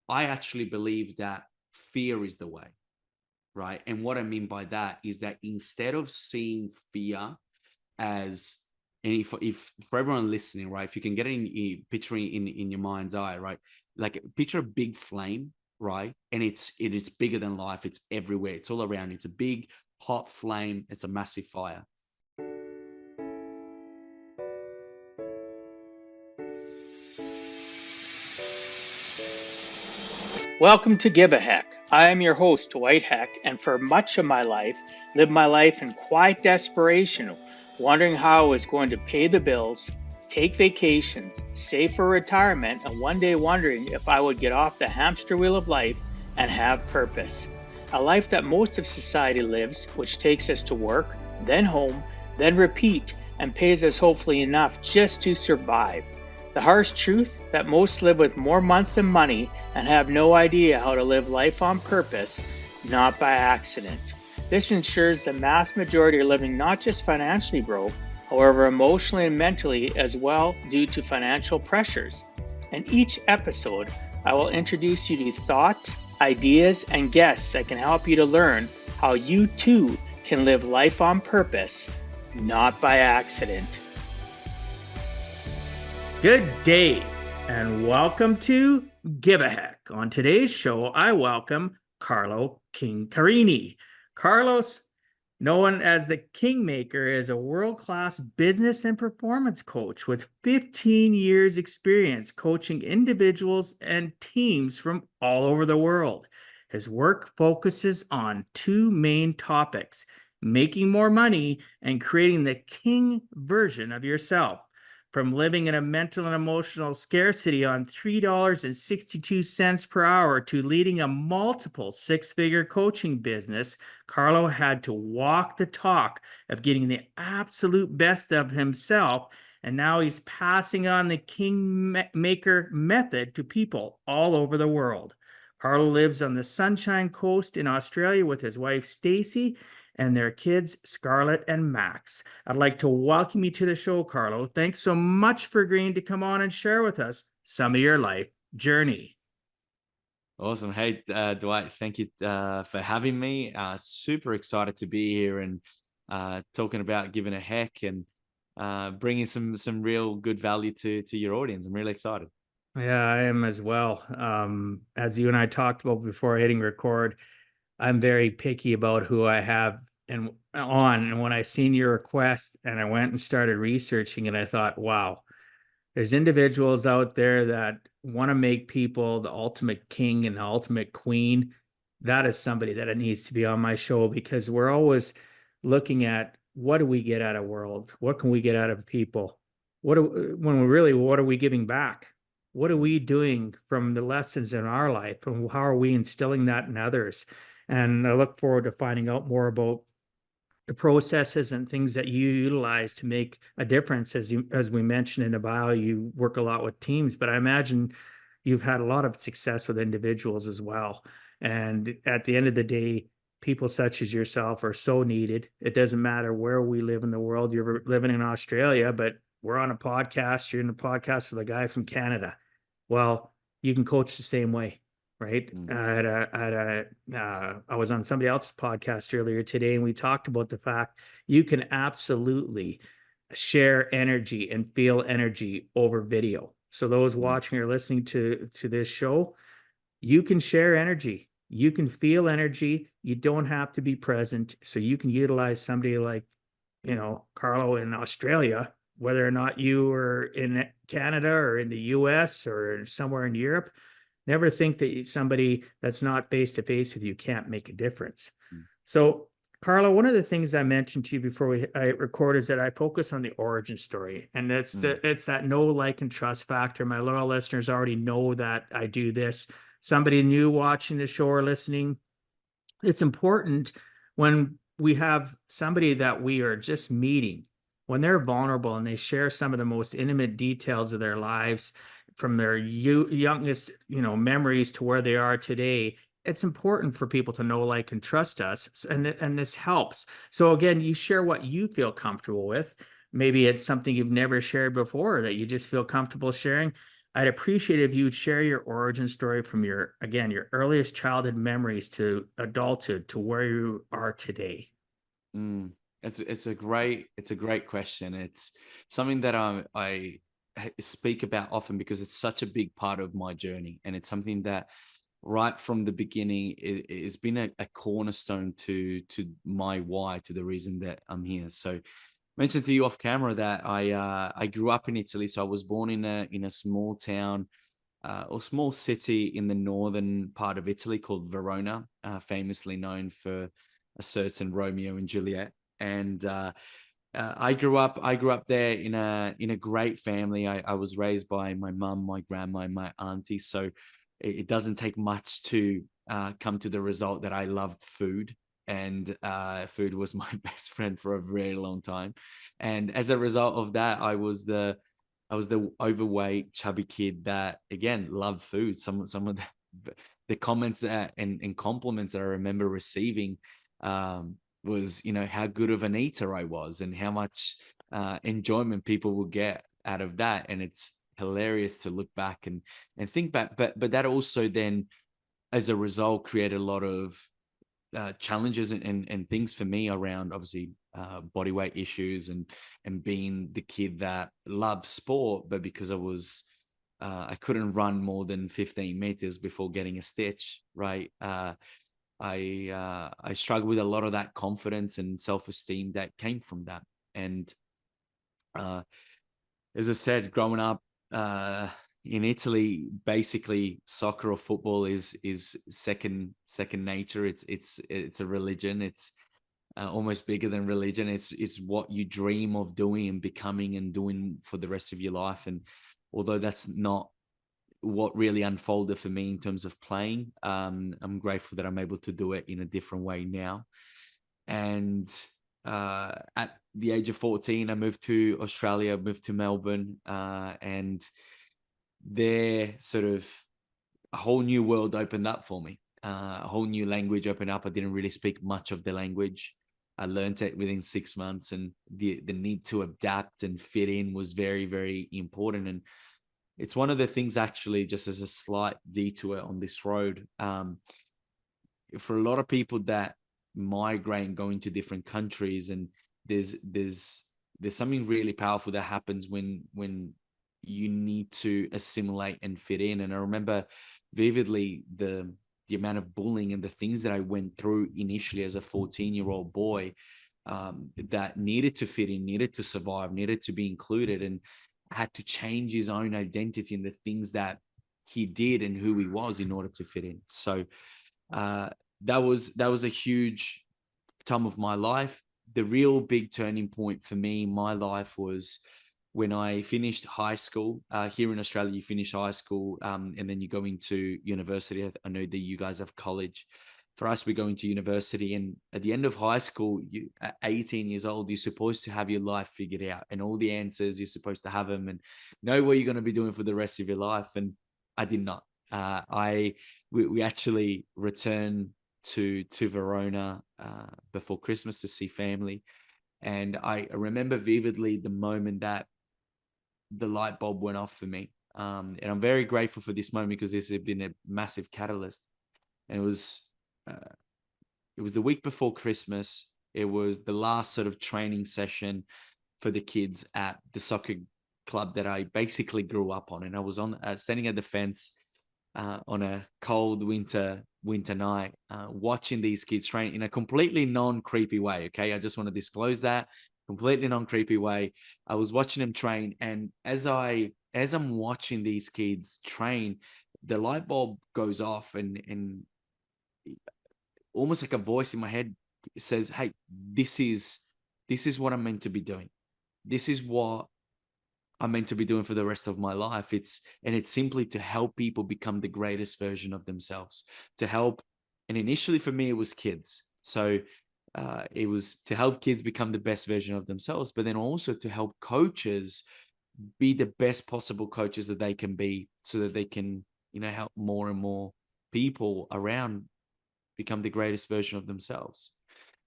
I actually believe that fear is the way, right? And what I mean by that is that instead of seeing fear as, and if for everyone listening, right, if you can get it picturing in your mind's eye, right, like picture a big flame, right, and it's bigger than life, it's everywhere, it's all around, it's a big hot flame, it's a massive fire. Welcome to Give a Heck. I am your host, Dwight Heck, and for much of my life, lived my life in quiet desperation, wondering how I was going to pay the bills, take vacations, save for retirement, and one day wondering if I would get off the hamster wheel of life and have purpose. A life that most of society lives, which takes us to work, then home, then repeat, and pays us hopefully enough just to survive. The harsh truth that most live with more months than money and have no idea how to live life on purpose, not by accident. This ensures the mass majority are living not just financially broke, however, emotionally and mentally as well due to financial pressures. In each episode, I will introduce you to thoughts, ideas, and guests that can help you to learn how you too can live life on purpose, not by accident. Good day, and welcome to Give a Heck. On today's show, I welcome Carlo Chincarini. Carlos, known as the Kingmaker, is a world-class business and performance coach with 15 years experience coaching individuals and teams from all over the world. His work focuses on two main topics: making more money and creating the king version of yourself. From living in a mental and emotional scarcity on $3.62 per hour to leading a multiple six-figure coaching business, Carlo had to walk the talk of getting the absolute best of himself, and now he's passing on the Kingmaker Method to people all over the world. Carlo lives on the Sunshine Coast in Australia with his wife, Stacy, and their kids, Scarlett and Max. I'd like to welcome you to the show, Carlo. Thanks so much for agreeing to come on and share with us some of your life journey. Awesome. Hey, Dwight, thank you for having me. Super excited to be here and talking about giving a heck and bringing some real good value to your audience. I'm really excited. Yeah, I am as well. As you and I talked about before hitting record, I'm very picky about who I have and on. And when I seen your request and I went and started researching it, I thought, wow, there's individuals out there that want to make people the ultimate king and the ultimate queen. That is somebody that it needs to be on my show, because we're always looking at what do we get out of world? What can we get out of people? What are we giving back? What are we doing from the lessons in our life, and how are we instilling that in others? And I look forward to finding out more about the processes and things that you utilize to make a difference. As we mentioned in the bio, you work a lot with teams, but I imagine you've had a lot of success with individuals as well. And at the end of the day, people such as yourself are so needed. It doesn't matter where we live in the world. You're living in Australia, but we're on a podcast. You're in a podcast with a guy from Canada. Well, you can coach the same way, right? Mm. I was on somebody else's podcast earlier today, and we talked about the fact you can absolutely share energy and feel energy over video. So those Mm. watching or listening to this show, you can share energy, you can feel energy. You don't have to be present. So you can utilize somebody like, Carlo in Australia, whether or not you are in Canada or in the US or somewhere in Europe. Never think that somebody that's not face to face with you can't make a difference. Mm. So, Carlo, one of the things I mentioned to you before I record is that I focus on the origin story, and Mm. it's that know, like, and trust factor. My loyal listeners already know that I do this. Somebody new watching the show or listening, it's important when we have somebody that we are just meeting, when they're vulnerable and they share some of the most intimate details of their lives, from their youngest memories to where they are today. It's important for people to know, like, and trust us, and this helps. So again, you share what you feel comfortable with. Maybe it's something you've never shared before that you just feel comfortable sharing. I'd appreciate if you'd share your origin story from your, again, your earliest childhood memories to adulthood to where you are today. Mm. It's a great question. It's something that I speak about often because it's such a big part of my journey, and it's something that right from the beginning has been a cornerstone to my why, to the reason that I'm here. So mentioned to you off camera that I grew up in Italy. So I was born in a small town or small city in the northern part of Italy called Verona, famously known for a certain Romeo and Juliet. And I grew up there in a great family. I was raised by my mum, my grandma, and my auntie. So it doesn't take much to come to the result that I loved food, and food was my best friend for a very long time. And as a result of that, I was the overweight, chubby kid that again loved food. Some of the comments and compliments that I remember receiving was, you know, how good of an eater I was and how much enjoyment people will get out of that. And it's hilarious to look back and think back. But that also then, as a result, created a lot of challenges and things for me around obviously body weight issues and being the kid that loved sport, but because I couldn't run more than 15 meters before getting a stitch, right? I struggled with a lot of that confidence and self-esteem that came from that. And uh, as I said, growing up in Italy, basically soccer or football is second nature. It's a religion. It's almost bigger than religion. It's what you dream of doing and becoming and doing for the rest of your life. And although that's not what really unfolded for me in terms of playing, I'm grateful that I'm able to do it in a different way now. And at the age of 14, I moved to Australia, moved to Melbourne, and there sort of a whole new world opened up for me. A whole new language opened up. I didn't really speak much of the language. I learned it within 6 months, and the need to adapt and fit in was very, very important. And it's one of the things, actually, just as a slight detour on this road, for a lot of people that migrate and go into different countries, and there's something really powerful that happens when you need to assimilate and fit in. And I remember vividly the amount of bullying and the things that I went through initially as a 14-year-old boy, that needed to fit in, needed to survive, needed to be included, and had to change his own identity and the things that he did and who he was in order to fit in. So uh, that was a huge time of my life. The real big turning point for me in my life was when I finished high school. Here in Australia, you finish high school, and then you go into university. I know that you guys have college. For us, we go into university, and at the end of high school, you at 18 years old, you're supposed to have your life figured out, and all the answers, you're supposed to have them and know what you're going to be doing for the rest of your life. And I did not. We actually returned to Verona before Christmas to see family, and I remember vividly the moment that the light bulb went off for me. And I'm very grateful for this moment because this has been a massive catalyst. And uh, it was the week before Christmas. It was the last sort of training session for the kids at the soccer club that I basically grew up on. And I was on standing at the fence on a cold winter night, watching these kids train in a completely non-creepy way. Okay, I just want to disclose that, completely non-creepy way. I was watching them train, and as I'm watching these kids train, the light bulb goes off, and almost like a voice in my head says, "Hey, this is what I'm meant to be doing. This is what I'm meant to be doing for the rest of my life." It's simply to help people become the greatest version of themselves, to help. And initially for me, it was kids. So it was to help kids become the best version of themselves, but then also to help coaches be the best possible coaches that they can be, so that they can, you know, help more and more people around become the greatest version of themselves.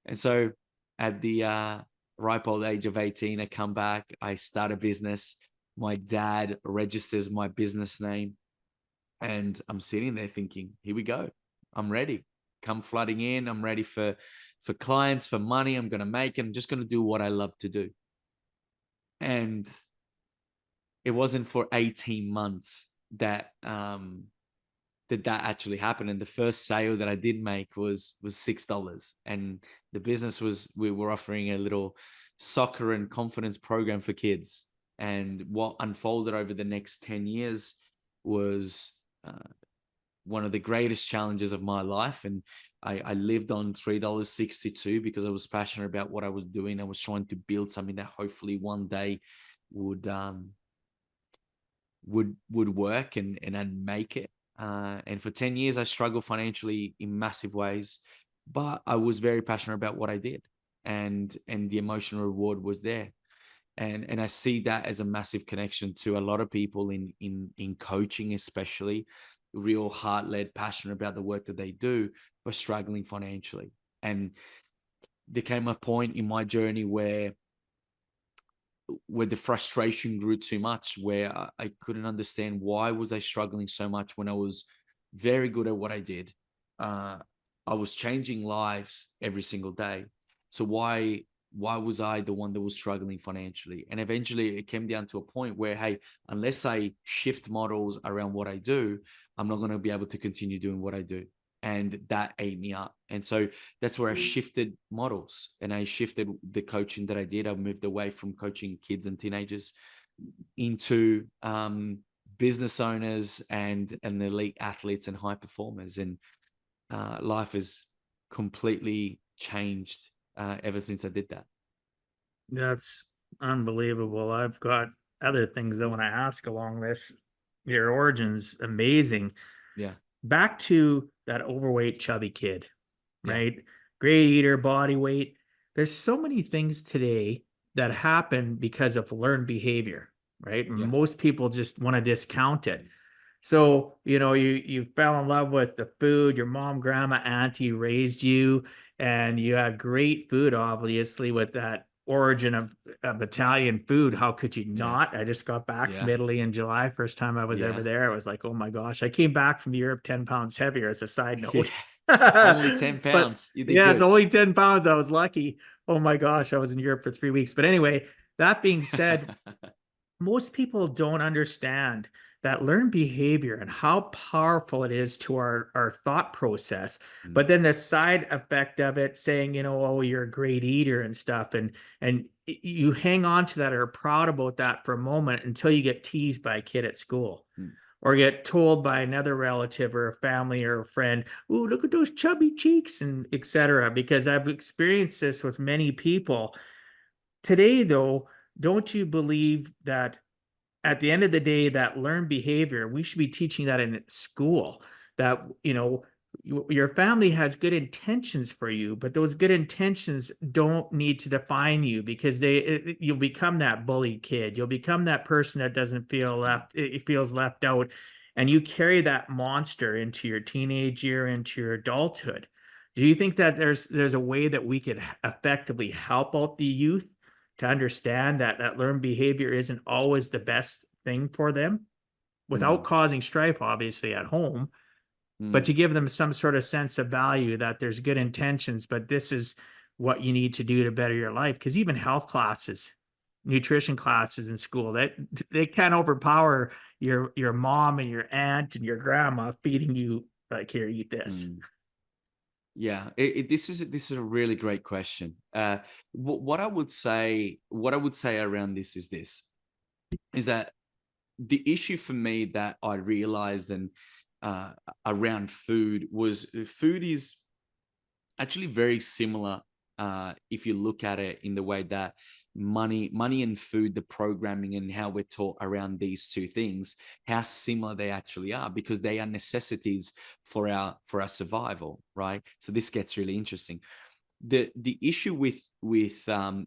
And so at the ripe old age of 18, I come back, I start a business. My dad registers my business name, and I'm sitting there thinking, here we go. I'm ready. Come flooding in. I'm ready for clients, for money. I'm going to make it. I'm just going to do what I love to do. And it wasn't for 18 months that that actually happened. And the first sale that I did make was $6. And the business was, we were offering a little soccer and confidence program for kids. And what unfolded over the next 10 years was one of the greatest challenges of my life. And I lived on $3.62 because I was passionate about what I was doing. I was trying to build something that hopefully one day would work and I'd make it. And for 10 years, I struggled financially in massive ways, but I was very passionate about what I did, and the emotional reward was there. And I see that as a massive connection to a lot of people in coaching, especially real heart-led, passionate about the work that they do, but struggling financially. And there came a point in my journey where the frustration grew too much, where I couldn't understand why was I struggling so much when I was very good at what I did. I was changing lives every single day. So why was I the one that was struggling financially? And eventually it came down to a point where, hey, unless I shift models around what I do, I'm not going to be able to continue doing what I do. And that ate me up. And so that's where I shifted models, and I shifted the coaching that I did. I moved away from coaching kids and teenagers into business owners and elite athletes and high performers. And life has completely changed ever since I did that. That's unbelievable. I've got other things I want to ask along this. Your origins, amazing. Yeah. Back to that overweight, chubby kid, Yeah. right? Great eater, body weight. There's so many things today that happen because of learned behavior, right? Yeah. Most people just want to discount it. So, you fell in love with the food, your mom, grandma, auntie raised you, and you had great food, obviously, with that origin of Italian food. How could you Yeah. not? I just got back from Yeah. Italy in July. First time I was ever Yeah. there. I was like, oh my gosh. I came back from Europe 10 pounds heavier, as a side Yeah. note. Only 10 But pounds. You did yeah, it's good. only 10 pounds. I was lucky. Oh my gosh. I was in Europe for 3 weeks. But anyway, that being said, most people don't understand that learned behavior and how powerful it is to our thought process. Mm, But then the side effect of it, saying, oh, you're a great eater and stuff, and you hang on to that or are proud about that for a moment until you get teased by a kid at school, mm, or get told by another relative or a family or a friend, "Oh, look at those chubby cheeks," and etc. Because I've experienced this with many people. Today, though, don't you believe that at the end of the day, that learned behavior, we should be teaching that in school? That, your family has good intentions for you, but those good intentions don't need to define you, because you'll become that bully kid. You'll become that person that doesn't feel mm, left, it feels left out. And you carry that monster into your teenage year, into your adulthood. Do you think that there's a way that we could effectively help out the youth to understand that learned behavior isn't always the best thing for them, without mm, causing strife, obviously, at home, but mm, to give them some sort of sense of value, that there's good intentions, but this is what you need to do to better your life? Because even health classes, nutrition classes in school, that they can't overpower your mom and your aunt and your grandma feeding you like, here, eat this. mm. Yeah, this is a really great question. What I would say, around this is that the issue for me that I realized, and uh, around food, was food is actually very similar, if you look at it in the way that money and food, the programming and how we're taught around these two things, how similar they actually are, because they are necessities for our survival, right? So this gets really interesting. The issue with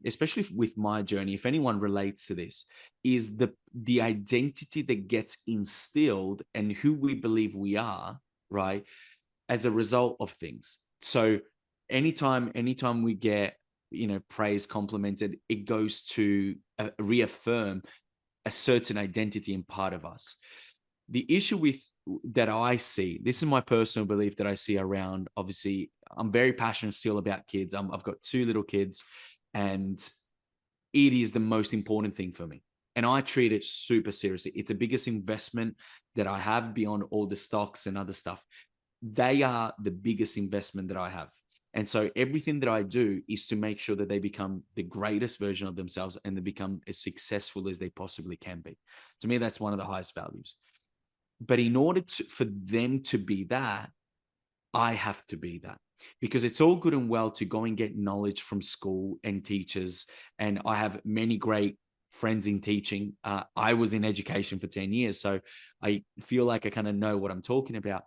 especially with my journey, if anyone relates to this, is the identity that gets instilled and who we believe we are, right, as a result of things. So anytime we get, praise, complimented, it goes to reaffirm a certain identity and part of us. The issue with that I see, this is my personal belief that I see around, obviously, I'm very passionate still about kids. I've got 2 little kids, and it is the most important thing for me. And I treat it super seriously. It's the biggest investment that I have beyond all the stocks and other stuff. They are the biggest investment that I have. And so everything that I do is to make sure that they become the greatest version of themselves and they become as successful as they possibly can be. To me, that's one of the highest values. But in order for them to be that, I have to be that, because it's all good and well to go and get knowledge from school and teachers. And I have many great friends in teaching. I was in education for 10 years, so I feel like I kind of know what I'm talking about.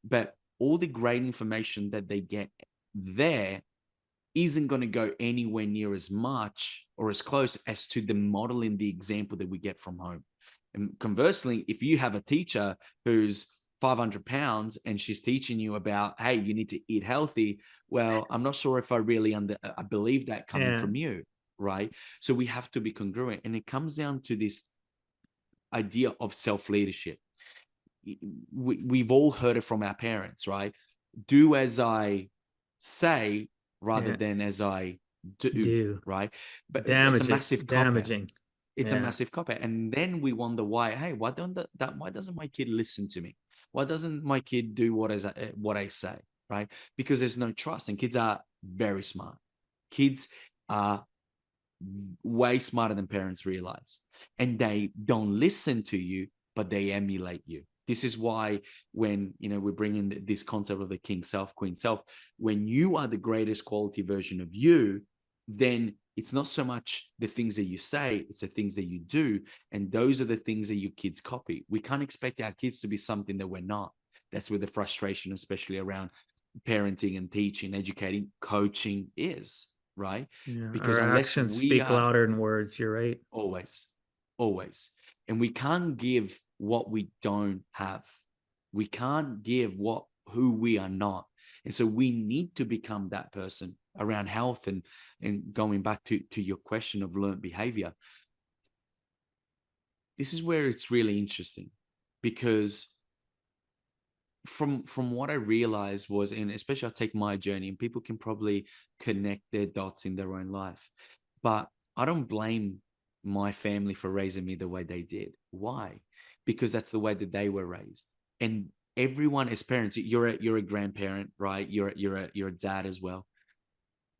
But all the great information that they get there isn't going to go anywhere near as much or as close as to the modeling, the example that we get from home. And conversely, if you have a teacher who's 500 pounds and she's teaching you about, hey, you need to eat healthy, well, I'm not sure if I really I believe that coming from you, right? So we have to be congruent. And it comes down to this idea of self-leadership. We've all heard it from our parents, right? Do as I say rather than as I do, right? But it's a massive damaging. It's a massive cop out. And then we wonder why, hey, why doesn't my kid listen to me? Why doesn't my kid do what I say, right? Because there's no trust. And kids are very smart. Kids are way smarter than parents realize. And they don't listen to you, but they emulate you. This is why when, we bring in this concept of the king self, queen self, when you are the greatest quality version of you, then it's not so much the things that you say, it's the things that you do. And those are the things that your kids copy. We can't expect our kids to be something that we're not. That's where the frustration, especially around parenting and teaching, educating, coaching is, right? Yeah, because our unless actions we speak are louder than words. You're right. always, always. And we can't give what we don't have. We can't give who we are not. And so we need to become that person around health. And going back to your question of learned behavior, this is where it's really interesting, because from what I realized was, and especially I take my journey, and people can probably connect their dots in their own life, but I don't blame my family for raising me the way they did. Why? Because that's the way that they were raised. And everyone as parents, you're a grandparent, right? You're a dad as well.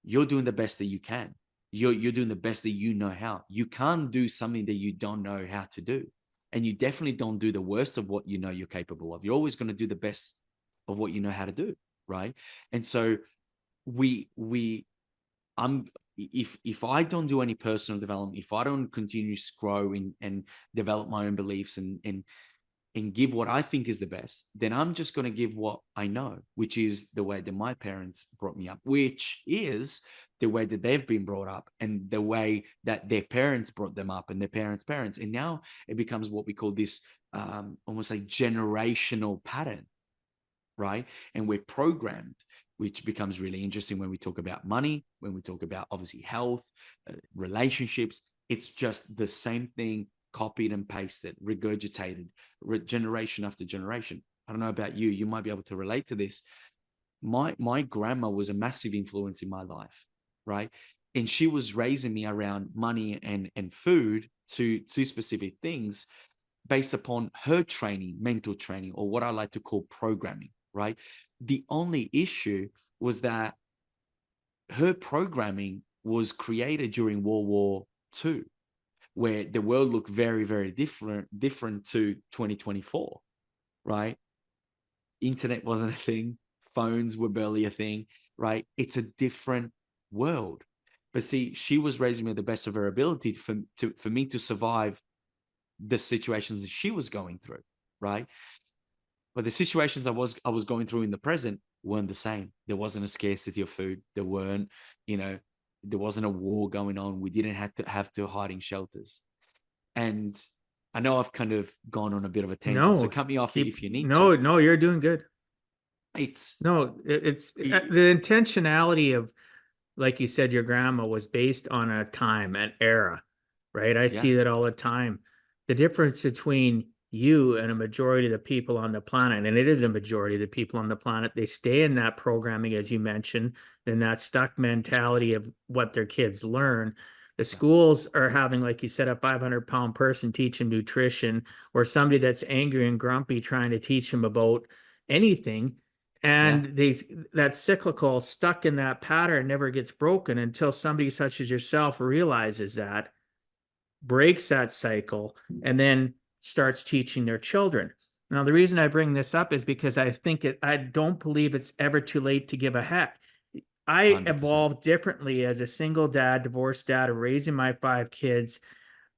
You're doing the best that you can. You're doing the best that you know how. You can't do something that you don't know how to do. And you definitely don't do the worst of what you know you're capable of. You're always going to do the best of what you know how to do, right? And so I'm if I don't do any personal development, if I don't continue to grow and develop my own beliefs and give what I think is the best, then I'm just going to give what I know, which is the way that my parents brought me up, which is the way that they've been brought up and the way that their parents brought them up and their parents' parents. And now it becomes what we call this almost like generational pattern, right? And we're programmed, which becomes really interesting when we talk about money, when we talk about obviously health, relationships. It's just the same thing, copied and pasted, regurgitated, generation after generation. I don't know about you. You might be able to relate to this. My grandma was a massive influence in my life, right? And she was raising me around money and food, to specific things based upon her training, mental training, or what I like to call programming, right? The only issue was that her programming was created during World War II, where the world looked very, very different to 2024, right? Internet wasn't a thing. Phones were barely a thing, right? It's a different world. But see, she was raising me at the best of her ability for me to survive the situations that she was going through, right? But the situations I was going through in the present weren't the same. There wasn't a scarcity of food. There wasn't a war going on. We didn't have to hide in shelters. And I know I've kind of gone on a bit of a tangent, so cut me off if you need to. No, you're doing good. It's the intentionality of, like you said, your grandma was based on a time, an era, right? I see that all the time. the difference between you and a majority of the people on the planet, and it is a majority of the people on the planet, they stay in that programming, as you mentioned, in that stuck mentality of what their kids learn. The Yeah. schools are having, like you said, a 500-pound person teach them nutrition, or somebody that's angry and grumpy trying to teach them about anything. Yeah. And that cyclical, stuck in that pattern, never gets broken until somebody such as yourself realizes that, breaks that cycle, and then starts teaching their children. Now, the reason I bring this up is because I don't believe it's ever too late to give a heck. I 100%. evolved differently as a single dad, divorced dad, raising my 5 kids.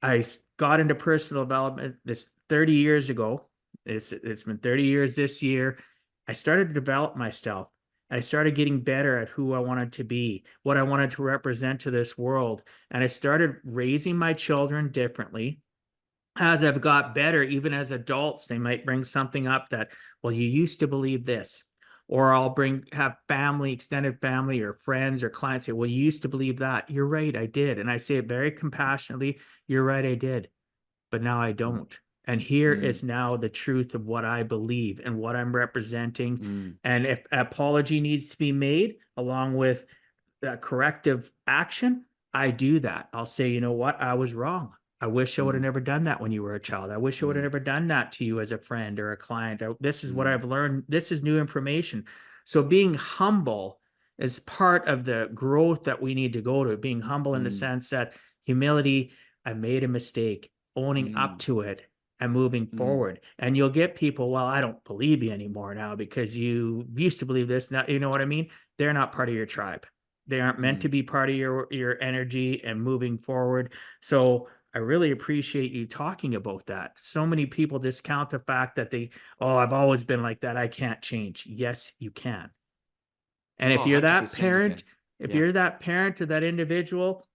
I got into personal development this 30 years ago. It's been 30 years this year. I started to develop myself. I started getting better at who I wanted to be, what I wanted to represent to this world. And I started raising my children differently. As I've got better, even as adults, they might bring something up that, well, you used to believe this. Or have family, extended family, or friends or clients say, well, you used to believe that. You're right, I did. And I say it very compassionately. You're right, I did, but now I Mm, don't. And here mm, is now the truth of what I believe and what I'm representing. mm, And if apology needs to be made along with corrective action, I do that. I'll say, you know what? I was wrong. I wish I would have mm, never done that when you were a child. I wish I would have mm, never done that to you as a friend or a client. This is what mm, I've learned. This is new information. So being humble is part of the growth that we need to go to. Being humble in the mm, sense that humility, I made a mistake, owning up mm, to it and moving mm, forward. And you'll get people, well, I don't believe you anymore now because you used to believe this. Now, you know what I mean? They're not part of your tribe. They aren't meant to mm. be part of your energy and moving forward. So I really appreciate you talking about that. So many people discount the fact that oh, I've always been like that. I can't change. Yes, you can. And Oh, 100% you can. if Yeah. you're that parent or that individual,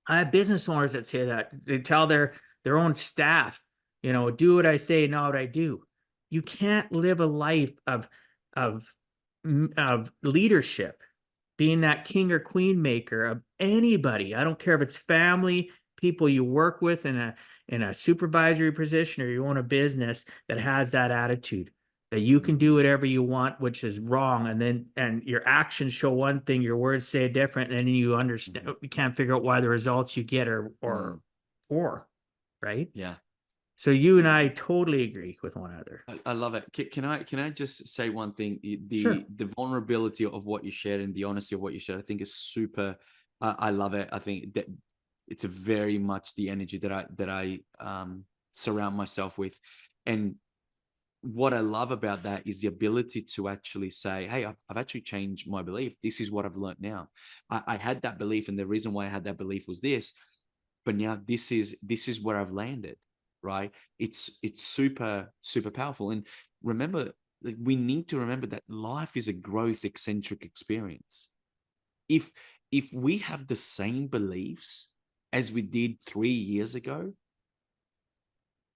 I have business owners that say that. They tell their own staff, do what I say, not what I do. You can't live a life of of leadership, being that king or queen maker of anybody. I don't care if it's family, people you work with in a supervisory position, or you own a business that has that attitude that you can do Mm, whatever you want, which is wrong. And your actions show one thing, your words say different, and then you understand, mm, you can't figure out why the results you get mm. are poor, right? Yeah. So you and I totally agree with one another. I love it. Can I just say one thing? Sure. The vulnerability of what you shared and the honesty of what you shared, I think is super. I love it. I think that it's a very much the energy that I surround myself with, and what I love about that is the ability to actually say, "Hey, I've actually changed my belief. This is what I've learned now. I had that belief, and the reason why I had that belief was this, but now this is where I've landed." Right? It's super powerful. And remember, like, we need to remember that life is a growth eccentric experience. If if we have the same beliefs as we did 3 years ago,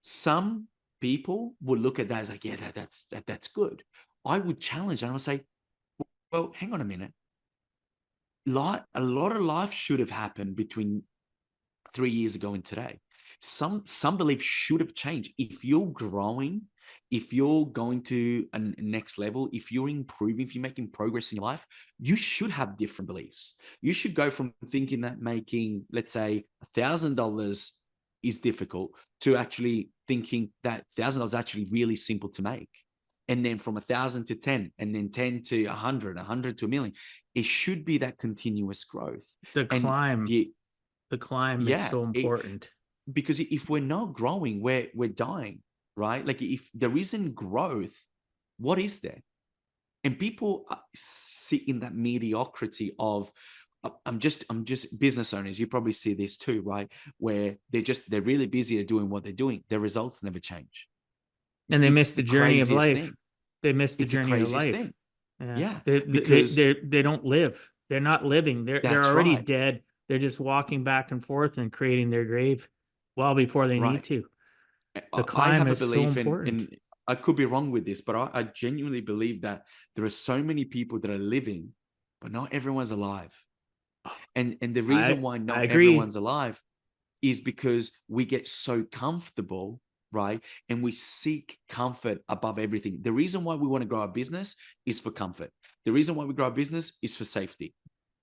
some people would look at that as like, yeah, that's good. I would challenge and I would say, well, hang on a minute. A lot of life should have happened between 3 years ago and today. Some beliefs should have changed. If you're growing, if you're going to a next level, if you're improving, if you're making progress in your life, you should have different beliefs. You should go from thinking that making, let's say, $1,000 is difficult to actually thinking that $1,000 is actually really simple to make. And then from 1,000 to 10, and then 10 to 100, 100 to a million. It should be that continuous growth. The And climb, the the climb is yeah, so important. because if we're not growing, we're dying, right? Like if there isn't growth, what is there? And people sit in that mediocrity of I'm just business owners. You probably see this too, right? Where they're really busy at doing what they're doing. Their results never change. And they miss It's the the journey of craziest life. thing. They miss the It's the journey of craziest life. thing. Yeah. Yeah, They because they don't live. They're not living. They're that's already right. dead. They're just walking back and forth and creating their grave well before they need Right. to. The I climb have a is so belief in, important. and I could be wrong with this, but I genuinely believe that there are so many people that are living, but not everyone's alive. And the reason I why I not agree. everyone's alive is because we get so comfortable, right? And we seek comfort above everything. The reason why we want to grow our business is for comfort. The reason why we grow our business is for safety,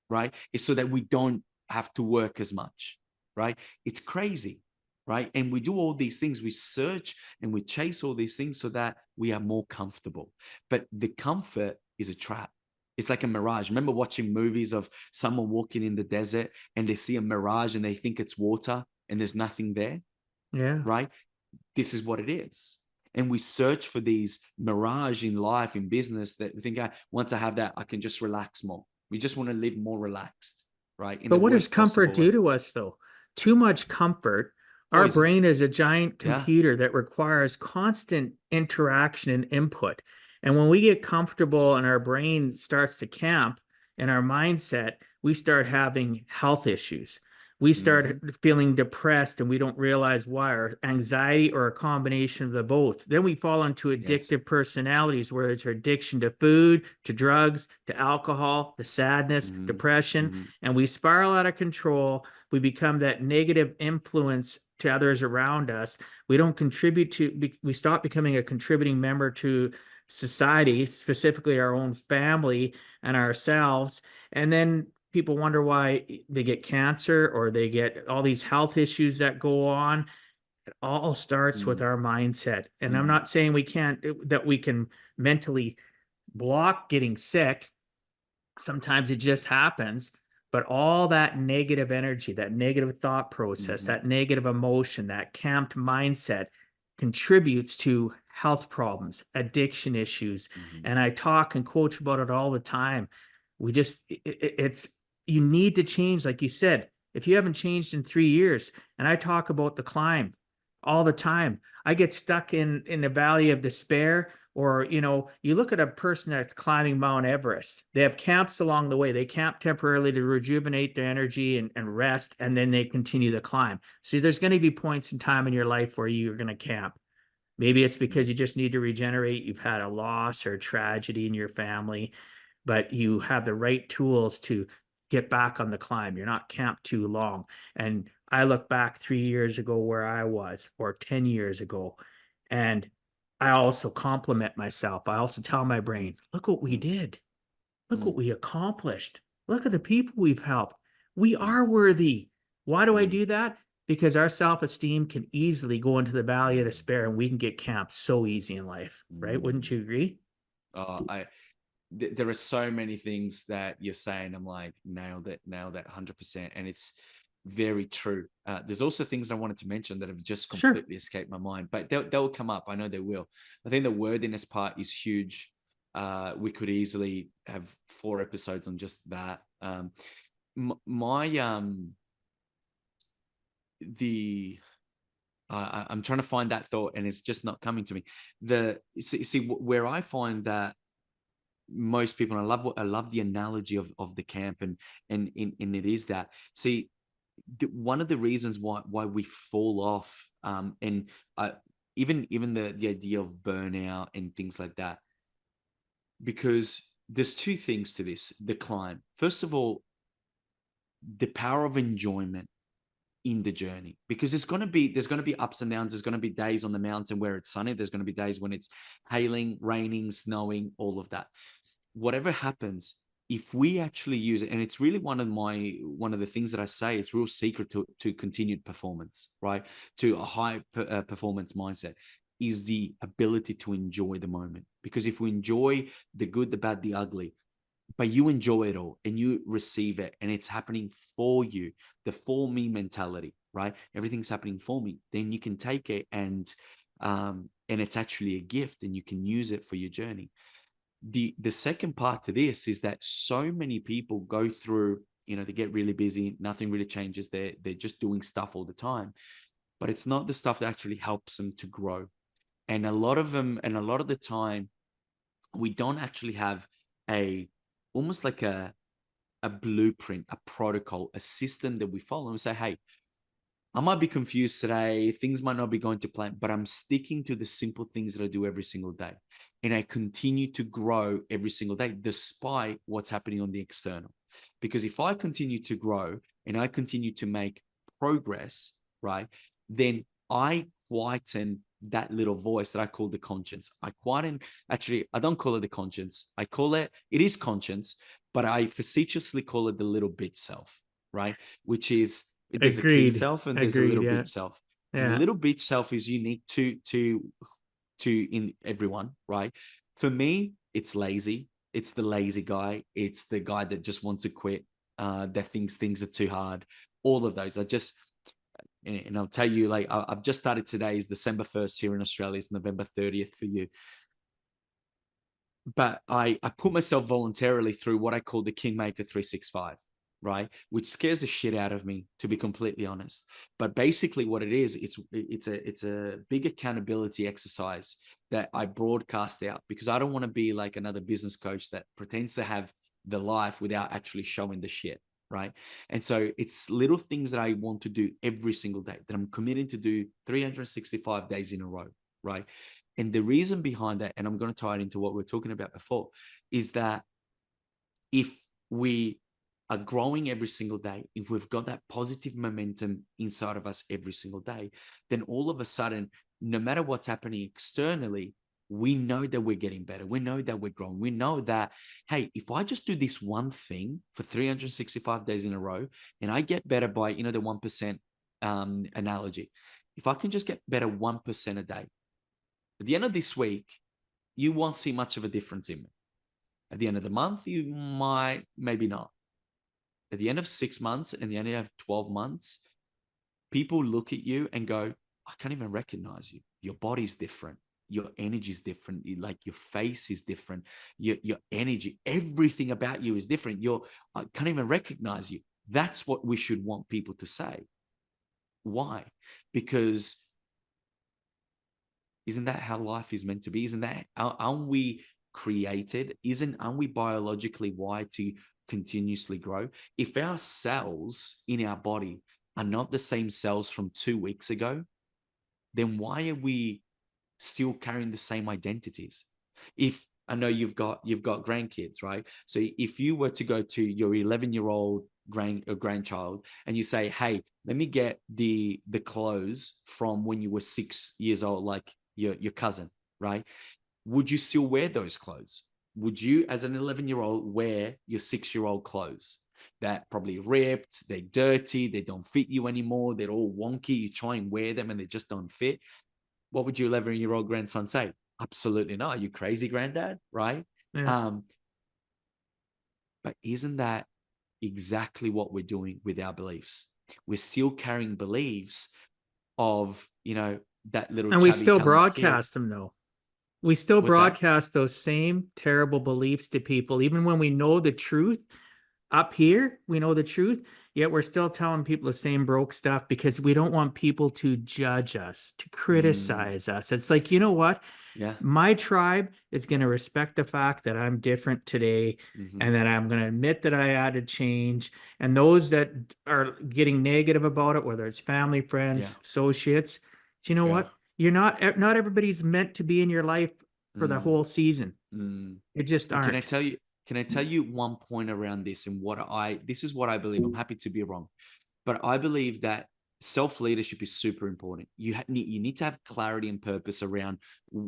right? It's so that we don't have to work as much, right? It's crazy, right? And we do all these things. We search and we chase all these things so that we are more comfortable. But the comfort is a trap. It's like a mirage. Remember watching movies of someone walking in the desert and they see a mirage and they think it's water and there's nothing there, Yeah. right? This is what it is. And we search for these mirage in life, in business, that we think, once I have that, I can just relax more. We just want to live more relaxed, right? In But the what does worst comfort possible way. do to us, though? Too much comfort. Our Poison. brain is a giant Yeah. computer that requires constant interaction and input. And when we get comfortable and our brain starts to camp in our mindset, we start having health issues. We start feeling depressed and we don't realize why, or anxiety, or a combination of the both. Then we fall into Yes. addictive personalities, where it's our addiction to food, to drugs, to alcohol, the sadness, depression, and we spiral out of control. We become that negative influence to others around us. We don't contribute to, we stop becoming a contributing member to society, specifically our own family and ourselves. And then people wonder why they get cancer or they get all these health issues that go on. It all starts with our mindset. And I'm not saying that we can mentally block getting sick. Sometimes it just happens. But all that negative energy, that negative thought process, that negative emotion, that camped mindset contributes to health problems, addiction issues. And I talk and coach about it all the time. It's, you need to change. Like you said, if you haven't changed in 3 years, and I talk about the climb all the time, I get stuck in the valley of despair. Or, you look at a person that's climbing Mount Everest, they have camps along the way. They camp temporarily to rejuvenate their energy and rest, and then they continue the climb. So there's going to be points in time in your life where you're going to camp. Maybe it's because you just need to regenerate. You've had a loss or a tragedy in your family, but you have the right tools to get back on the climb. You're not camped too long. And I look back 3 years ago where I was, or 10 years ago, and I also compliment myself. I also tell my brain, look what we did. Look what we accomplished. Look at the people we've helped. We are worthy. Why do I do that? Because our self-esteem can easily go into the valley of despair and we can get camped so easy in life, right? Wouldn't you agree? There are so many things that you're saying. I'm like, nailed it 100%. And it's very true. There's also things I wanted to mention that have just completely escaped my mind, but they'll come up. I know they will. I think the worthiness part is huge. We could easily have 4 episodes on just that. I'm trying to find that thought and it's just not coming to me. See where I find that most people, and I love the analogy of the camp, and it is that, see, one of the reasons why we fall off, and even the idea of burnout and things like that, because there's 2 things to this: the climb. First of all, the power of enjoyment in the journey, because there's going to be ups and downs. There's going to be days on the mountain where it's sunny. There's going to be days when it's hailing, raining, snowing, all of that. Whatever happens, if we actually use it, and it's really one of the things that I say, it's real secret to continued performance, right? To a high performance mindset, is the ability to enjoy the moment. Because if we enjoy the good, the bad, the ugly, but you enjoy it all and you receive it and it's happening for you, the for me mentality, right? Everything's happening for me. Then you can take it and it's actually a gift and you can use it for your journey. The second part to this is that so many people go through, they get really busy, nothing really changes. They're just doing stuff all the time, but it's not the stuff that actually helps them to grow. And a lot of the time, we don't actually have almost like a blueprint, a protocol, a system that we follow. And we say, hey, I might be confused today. Things might not be going to plan, but I'm sticking to the simple things that I do every single day. And I continue to grow every single day, despite what's happening on the external. Because if I continue to grow and I continue to make progress, right? Then I quieten that little voice that I call the conscience. I quieten, actually, I don't call it the conscience. It is conscience, but I facetiously call it the little bitch self, right? Which is, there's a king Agreed. self and there's a Agreed. little Yeah. bitch self. And the Yeah. little bitch self is unique to in everyone, right? For me, it's lazy. It's the lazy guy. It's the guy that just wants to quit, that thinks things are too hard. All of those. And I'll tell you, like, I've just started today. Is December 1st here in Australia. It's November 30th for you. But I put myself voluntarily through what I call the Kingmaker 365, right? Which scares the shit out of me, to be completely honest. But basically what it is, it's a big accountability exercise that I broadcast out, because I don't want to be like another business coach that pretends to have the life without actually showing the shit, right? And so it's little things that I want to do every single day, that I'm committed to do 365 days in a row, right? And the reason behind that, and I'm going to tie it into what we were talking about before, is that if we are growing every single day, if we've got that positive momentum inside of us every single day, then all of a sudden, no matter what's happening externally, we know that we're getting better. We know that we're growing. We know that, hey, if I just do this one thing for 365 days in a row, and I get better by, the 1% analogy, if I can just get better 1% a day, at the end of this week, you won't see much of a difference in me. At the end of the month, you might, maybe not. At the end of 6 months and the end of 12 months, people look at you and go, I can't even recognize you. Your body's different. Your energy is different. Like your face is different. Your energy, everything about you is different. I can't even recognize you. That's what we should want people to say. Why? Because isn't that how life is meant to be? Isn't that, aren't we created? Aren't we biologically wired to continuously grow? If our cells in our body are not the same cells from 2 weeks ago, then why are we still carrying the same identities? If I know you've got grandkids, right? So if you were to go to your 11-year-old grandchild and you say, hey, let me get the clothes from when you were 6 years old, like your cousin, right? Would you still wear those clothes? Would you, as an 11-year-old, wear your 6-year-old clothes that probably ripped, they're dirty, they don't fit you anymore, they're all wonky, you try and wear them and they just don't fit? What would your 11-year-old grandson say? Absolutely not. Are you crazy, granddad? Right? Yeah. But isn't that exactly what we're doing with our beliefs? We're still carrying beliefs of, that little And we chubby still telling kid. broadcast them though. We still What's that? broadcast those same terrible beliefs to people, even when we know the truth. Up here, we know the truth, yet we're still telling people the same broke stuff because we don't want people to judge us, to criticize us. It's like, you know what? Yeah. My tribe is going to respect the fact that I'm different today Mm-hmm. and that I'm going to admit that I added change. And those that are getting negative about it, whether it's family, Yeah. friends, associates, do you know Yeah. what? You're not everybody's meant to be in your life for the Mm, whole season. mm. It just And aren't. can I tell you one point around this, and this is what I believe. I'm happy to be wrong, but I believe that self-leadership is super important. You need to have clarity and purpose around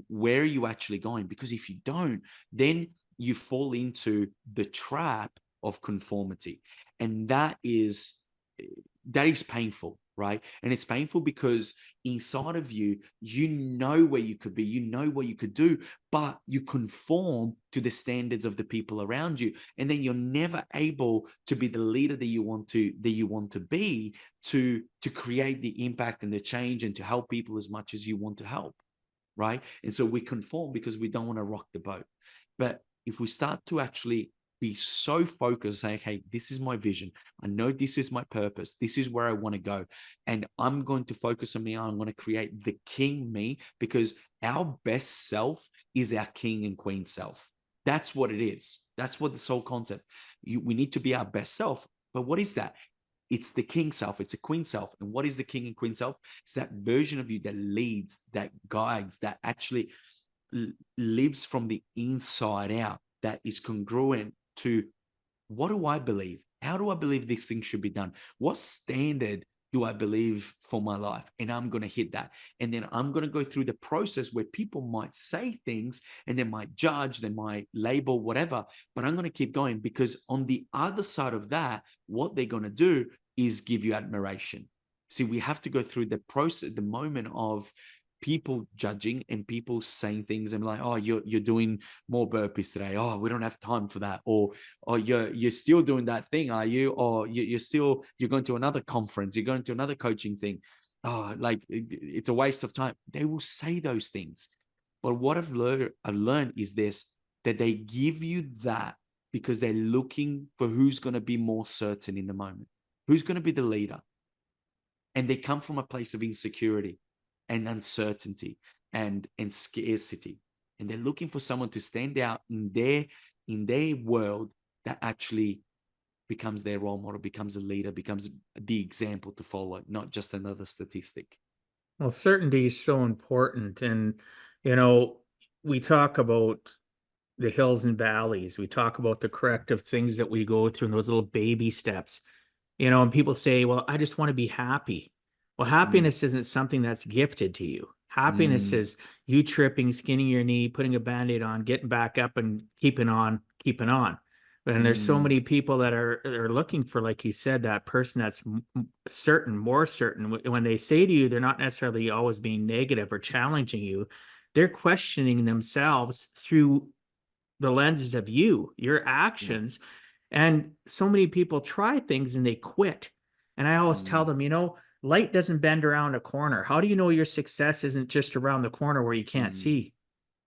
where are you actually going, because if you don't, then you fall into the trap of conformity, and that is painful, right? And it's painful because inside of you, you know where you could be, you know what you could do, but you conform to the standards of the people around you, and then you're never able to be the leader that you want to be, to create the impact and the change and to help people as much as you want to help, right? And so we conform because we don't want to rock the boat. But if we start to actually be so focused, saying, hey, this is my vision, I know this is my purpose, this is where I want to go, and I'm going to focus on me, I'm going to create the king me, because our best self is our king and queen self. That's what it is. That's what the soul concept. We need to be our best self. But what is that? It's the king self, it's a queen self. And what is the king and queen self? It's that version of you that leads, that guides, that actually lives from the inside out, that is congruent to, what do I believe? How do I believe this thing should be done? What standard do I believe for my life? And I'm going to hit that. And then I'm going to go through the process where people might say things and they might judge, they might label, whatever, but I'm going to keep going, because on the other side of that, what they're going to do is give you admiration. See, we have to go through the process, the moment of people judging and people saying things and like, oh, you're doing more burpees today. Oh, we don't have time for that. Or you're still doing that thing, are you? Or you're going to another conference, you're going to another coaching thing. Oh, like it's a waste of time. They will say those things. But what I've learned is this, that they give you that because they're looking for who's going to be more certain in the moment, who's going to be the leader. And they come from a place of insecurity and uncertainty and scarcity, and they're looking for someone to stand out in their world that actually becomes their role model, becomes a leader, becomes the example to follow, not just another statistic. Well, certainty is so important. And, you know, we talk about the hills and valleys. We talk about the corrective things that we go through and those little baby steps. And people say, well, I just want to be happy. Well, Mm, happiness isn't something that's gifted to you. Happiness mm, is you tripping, skinning your knee, putting a band-aid on, getting back up and keeping on, keeping on. And there's so mm, many people that are looking for, like you said, that person that's certain, more certain. When they say to you, they're not necessarily always being negative or challenging you. They're questioning themselves through the lenses of your yeah. actions. And so many people try things and they quit. And I always tell Mm, them, light doesn't bend around a corner. How do you know your success isn't just around the corner where you can't mm, see?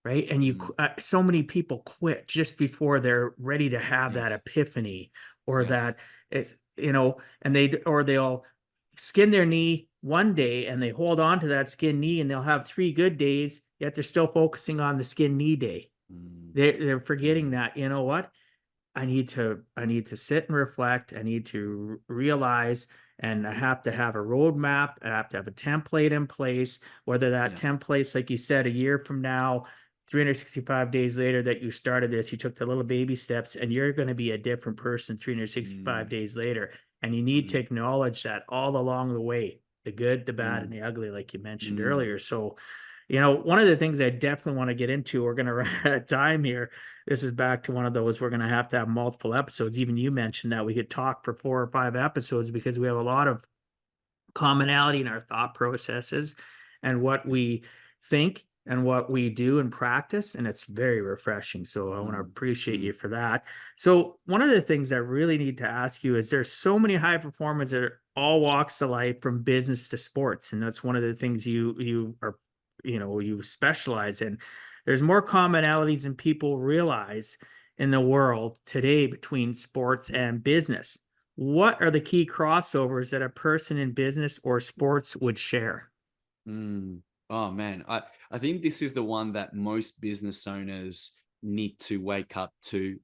Right. And mm. so many people quit just before they're ready to have that Yes. epiphany, or Yes. that it's, they'll skin their knee one day and they hold on to that skin knee and they'll have 3 good days, yet they're still focusing on the skin knee day. Mm, They're forgetting mm, that, you know what? I need to sit and reflect. I need to realize, and I have to have a roadmap. I have to have a template in place, whether that yeah. template's, like you said, a year from now, 365 days later that you started this, you took the little baby steps and you're going to be a different person 365 Mm, days later. And you need to mm, acknowledge that all along the way, the good, the bad, and mm, the ugly, like you mentioned mm, earlier. So, one of the things I definitely want to get into, we're going to run out of time here. This is back to one of those, we're going to have multiple episodes. Even you mentioned that we could talk for 4 or 5 episodes because we have a lot of commonality in our thought processes and what yeah. we think and what we do and practice. And it's very refreshing. So I want to Mm, appreciate mm, you for that. So one of the things I really need to ask you is, there's so many high performers that are all walks of life, from business to sports. And that's one of the things you specialize in. There's more commonalities than people realize in the world today between sports and business. What are the key crossovers that a person in business or sports would share? mm. Oh man, I think this is the one that most business owners need to wake up to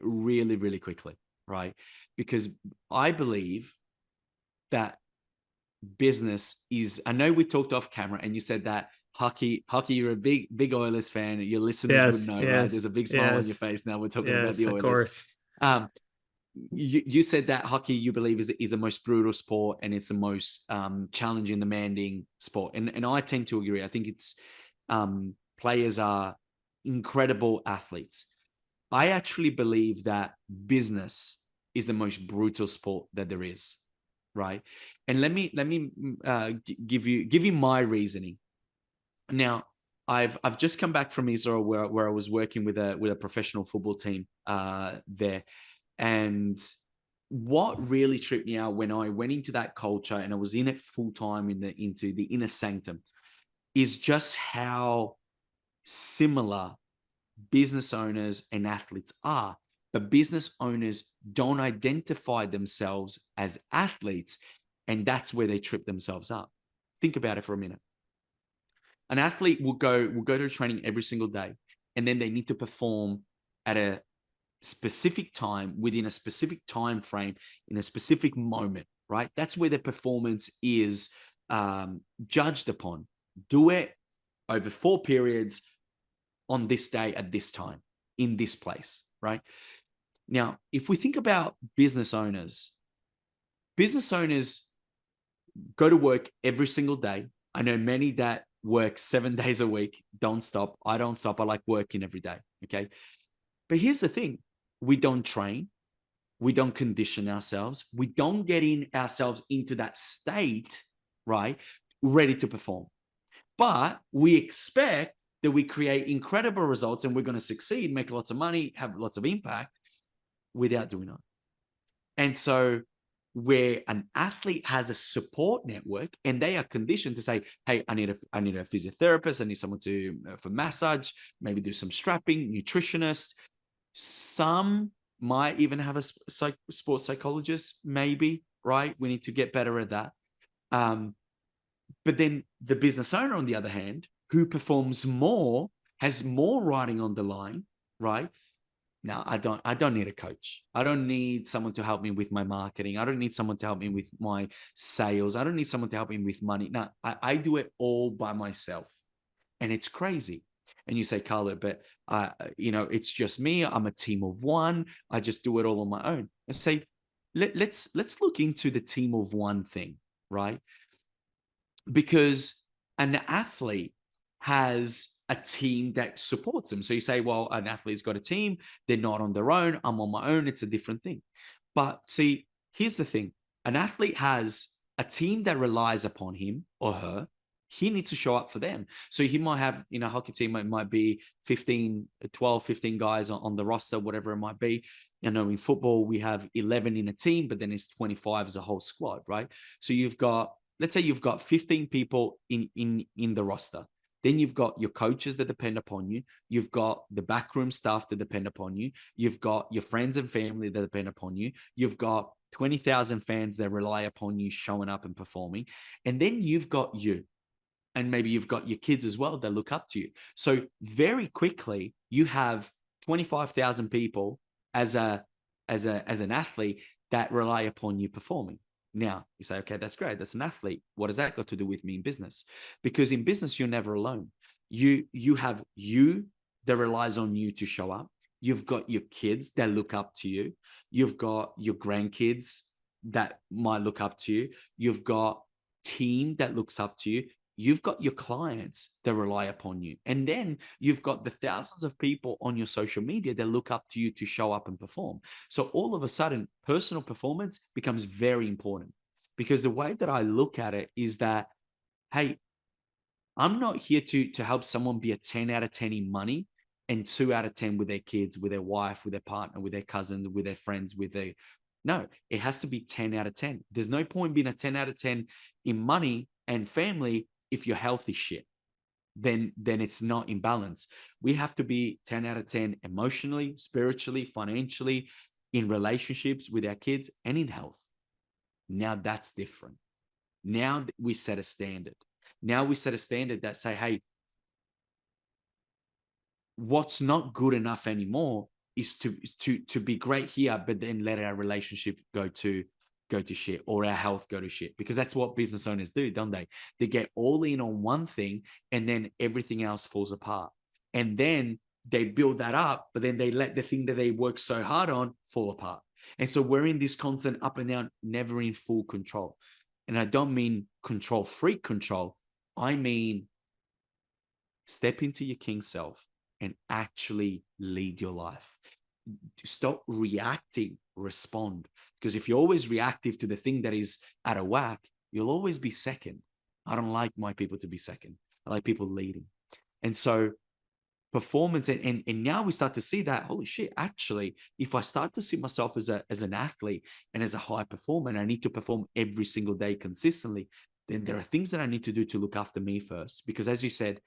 really, really quickly, right? Because I believe that business is, I know we talked off camera and you said that hockey, you're a big Oilers fan. Your listeners would Yes, know, right? yes, There's a big smile on your yes, face now. We're talking about yes, the of Oilers. course. Um, you said that hockey, you believe, is the most brutal sport and it's the most challenging, demanding sport. And I tend to agree. I think it's players are incredible athletes. I actually believe that business is the most brutal sport that there is, right? And let me give you my reasoning. Now, I've just come back from Israel where I was working with a professional football team there, and what really tripped me out when I went into that culture and I was in it full time into the inner sanctum is just how similar business owners and athletes are. But business owners don't identify themselves as athletes, and that's where they trip themselves up. Think about it for a minute. An athlete will go to training every single day, and then they need to perform at a specific time within a specific time frame in a specific moment, right? That's where their performance is judged upon. Do it over 4 periods on this day at this time in this place, right? Now, if we think about business owners go to work every single day. I know many that work 7 days a week, don't stop. I don't stop. I like working every day. Okay. But here's the thing. We don't train. We don't condition ourselves. We don't get in ourselves into that state, right? Ready to perform. But we expect that we create incredible results and we're going to succeed, make lots of money, have lots of impact without doing it. And so where an athlete has a support network and they are conditioned to say, hey, I need a physiotherapist, I need someone to for massage, maybe do some strapping, nutritionist. Some might even have a sports psychologist, maybe, right? We need to get better at that. But then the business owner, on the other hand, who performs more, has more riding on the line, right? Now, I don't need a coach. I don't need someone to help me with my marketing. I don't need someone to help me with my sales. I don't need someone to help me with money. No, I do it all by myself. And it's crazy. And you say, Carlo, but it's just me. I'm a team of one. I just do it all on my own. I say, let's look into the team of one thing, right? Because an athlete has a team that supports them. So you say, well, an athlete's got a team. They're not on their own. I'm on my own. It's a different thing. But see, here's the thing. An athlete has a team that relies upon him or her. He needs to show up for them. So he might have, a hockey team, it might be 15 guys on the roster, whatever it might be. In football, we have 11 in a team, but then it's 25 as a whole squad, right? So let's say you've got 15 people in the roster. Then you've got your coaches that depend upon you. You've got the backroom staff that depend upon you. You've got your friends and family that depend upon you. You've got 20,000 fans that rely upon you showing up and performing. And then you've got you. And maybe you've got your kids as well that look up to you. So very quickly, you have 25,000 people as an athlete that rely upon you performing. Now you say, okay, that's great. That's an athlete. What has that got to do with me in business? Because in business, you're never alone. You have you that relies on you to show up. You've got your kids that look up to you. You've got your grandkids that might look up to you. You've got team that looks up to you. You've got your clients that rely upon you. And then you've got the thousands of people on your social media that look up to you to show up and perform. So all of a sudden, personal performance becomes very important, because the way that I look at it is that, hey, I'm not here to help someone be a 10 out of 10 in money and 2 out of 10 with their kids, with their wife, with their partner, with their cousins, with their friends, no, it has to be 10 out of 10. There's no point being a 10 out of 10 in money and family if your health is shit. Then it's not in balance. We have to be 10 out of 10 emotionally, spiritually, financially, in relationships with our kids, and in health. Now that's different. Now we set a standard. Now we set a standard that say, hey, what's not good enough anymore is to be great here, but then let our relationship go to shit, or our health go to shit, because that's what business owners do, don't they? They get all in on one thing and then everything else falls apart. And then they build that up, but then they let the thing that they work so hard on fall apart. And so we're in this constant up and down, never in full control. And I don't mean control freak control. I mean, step into your king self and actually lead your life. Stop reacting, respond. Because if you're always reactive to the thing that is out of whack, you'll always be second. I don't like my people to be second. I like people leading. And so performance, and now we start to see that, holy shit, actually, if I start to see myself as an athlete and as a high performer, and I need to perform every single day consistently, then there are things that I need to do to look after me first. Because as you said,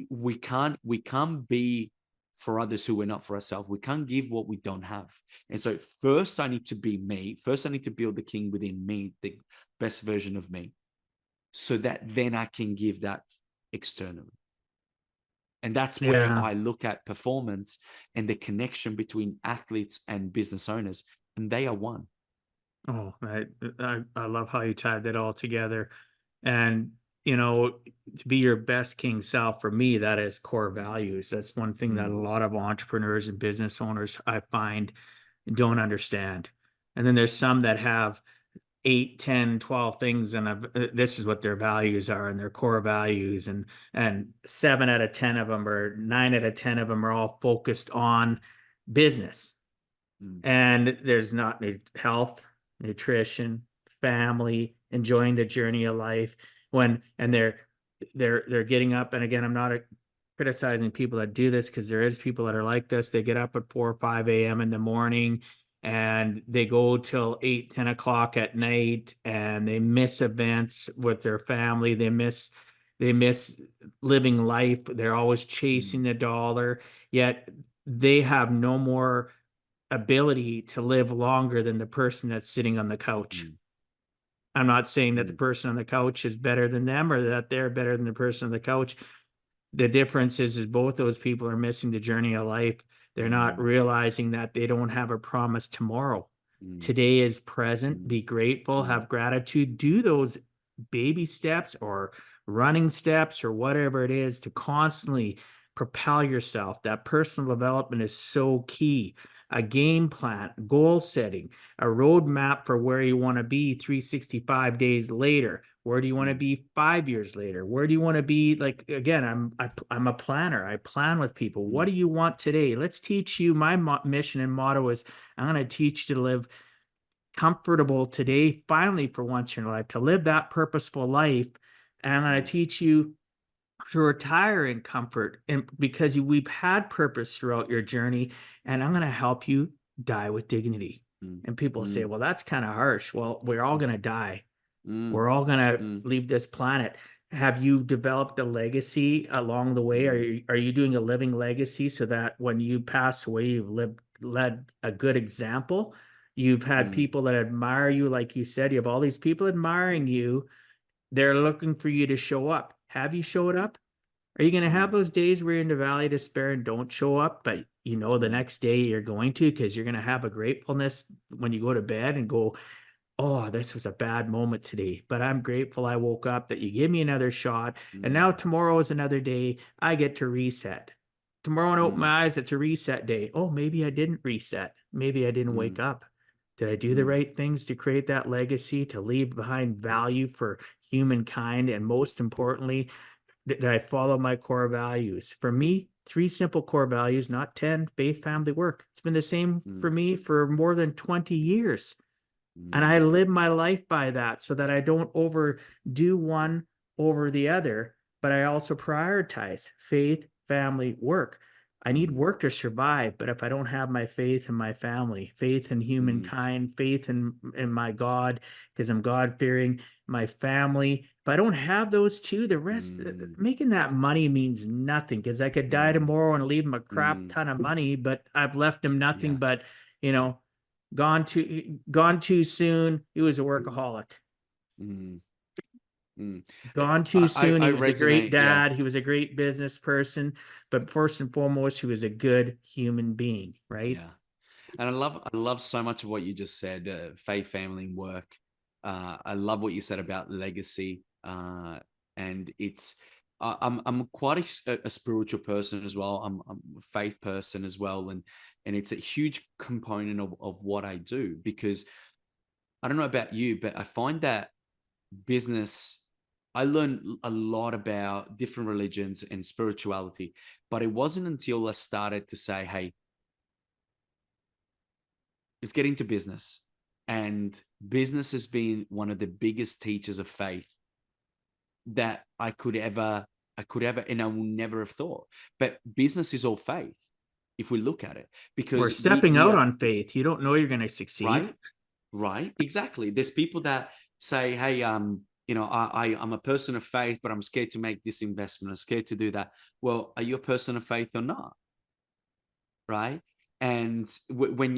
we can't be for others who we're not for ourselves. We can't give what we don't have. And so first I need to be me. First I need to build the king within me, the best version of me, so that then I can give that externally. And that's where I look at performance and the connection between athletes and business owners, and they are one. Oh, I love how you tied that all together. And to be your best king self, for me, that is core values. That's one thing that a lot of entrepreneurs and business owners, I find, don't understand. And then there's some that have 8, 10, 12 things, and this is what their values are and their core values, and 7 out of 10 of them, or 9 out of 10 of them, are all focused on business. Mm, And there's not health, nutrition, family, enjoying the journey of life. And they're getting up, and again, I'm not criticizing people that do this, because there is people that are like this. They get up at 4 or 5 a.m. in the morning, and they go till 8, 10 o'clock at night, and they miss events with their family. They miss living life. They're always chasing mm, the dollar, yet they have no more ability to live longer than the person that's sitting on the couch. mm, I'm not saying that the mm, person on the couch is better than them, or that they're better than the person on the couch. The difference is both those people are missing the journey of life. They're not mm, realizing that they don't have a promise tomorrow. mm, Today is present. mm, Be grateful, mm, have gratitude, do those baby steps or running steps or whatever it is to constantly propel yourself. That personal development is so key. A game plan, goal setting, a roadmap for where you want to be 365 days later. Where do you want to mm, be 5 years later? Where do you want to be? Like, again, I'm a planner. I plan with people. What mm, do you want today? Let's teach you. My mission and motto is, I'm going to teach you to live comfortable today, finally, for once in your life, to live that purposeful life. And I'm going to mm, teach you to retire in comfort, and because we've had purpose throughout your journey, and I'm going to help you die with dignity. mm, And people say, mm, well, that's kind of harsh. Well, we're all going to die. mm, We're all going to mm, leave this planet. Have you developed a legacy along the way? mm, Are you doing a living legacy, so that when you pass away, you've led a good example? You've had mm, people that admire you, like you said. You have all these people admiring you. They're looking for you to show up. Have you showed up? Are you going to have mm, those days where you're in the valley of despair and don't show up, but you know the mm, next day you're going to, because you're going to have a gratefulness when you go to bed and go, oh, this was a bad moment today, but I'm grateful I woke up, that you give me another shot. And now mm, tomorrow is another day. I get to reset. Tomorrow when I open mm, my eyes, it's a reset day. Oh, maybe I didn't reset. Maybe I didn't wake mm, up. Did I do the mm, right things to create that legacy, to leave behind value for humankind? And most importantly, did I follow my core values? For me, 3 simple core values, not 10: faith, family, work. It's been the same for mm, me for more than 20 years. And I mm, live my life by that, so that I don't overdo one over the other, but I also prioritize faith, family, work. I need mm, work to survive, but if I don't have my faith in my family, faith in mm, humankind, faith in my God, because I'm God fearing, my family, if I don't have those two, the rest, mm, making that money means nothing, because I could die mm, tomorrow and leave them a crap mm, ton of money, but I've left them nothing yeah. but, you know, gone too soon. He was a workaholic. Mm, mm. Gone too soon. I He was a great resonate. Yeah. dad. He was a great business person, but first and foremost, he was a good human being, right? Yeah. And I love so much of what you just said, faith, family, and work. I love what you said about legacy. And it's, I'm quite a spiritual person as well. I'm a faith person as well. And it's a huge component of what I do, because I don't know about you, but I find that business, I learned a lot about different religions and spirituality, but it wasn't until I started to say, hey, let's get into business. And business has been one of the biggest teachers of faith that I could ever, and I will never have thought. But business is all faith if we look at it, We're because stepping we out are on faith. You don't know you're going to succeed. right, right, exactly. There's people that say, hey, I'm a person of faith, but I'm scared to make this investment. I'm scared to do that. Well, are you a person of faith or not? Right? And when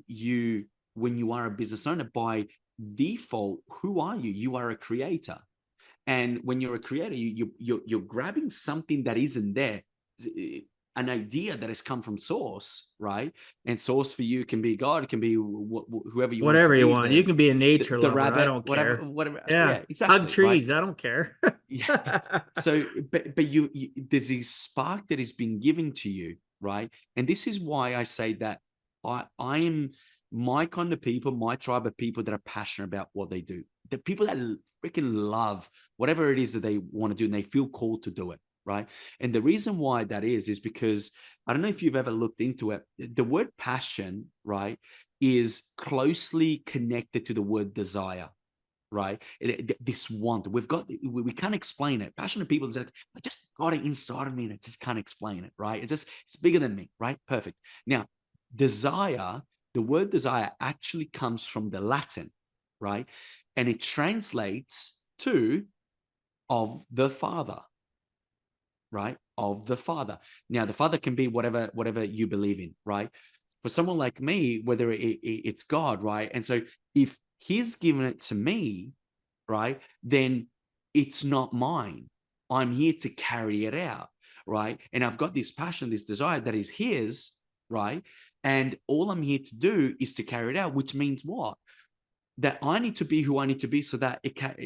you are a business owner, by default, who are you? You are a creator. And when you're a creator, you're grabbing something that isn't there, an idea that has come from source, right? And source for you can be God, it can be whoever you want it to Whatever you be, want. You can be a nature the lover. I rabbit, don't whatever, care. whatever. Yeah. Yeah, Hug exactly, right. trees. I don't care. Yeah. So, but there's a spark that has been given to you, right? And this is why I say that I am. my kind of people, my tribe of people that are passionate about what they do, the people that freaking love whatever it is that they want to do and they feel called to do it, right? And the reason why that is because I don't know if you've ever looked into it. The word passion, right, is closely connected to the word desire, right? This want we can't explain it. Passionate people say, I just got it inside of me and I just can't explain it, right? It's bigger than me, right? Perfect. Now, desire, the word desire actually comes from the Latin, right? And it translates to of the Father, right? Of the Father. Now, the Father can be whatever you believe in, right? For someone like me, whether it's God, right? And so if He's given it to me, right, then it's not mine. I'm here to carry it out, right? And I've got this passion, this desire that is His, right? And all I'm here to do is to carry it out, which means what? That I need to be who I need to be so that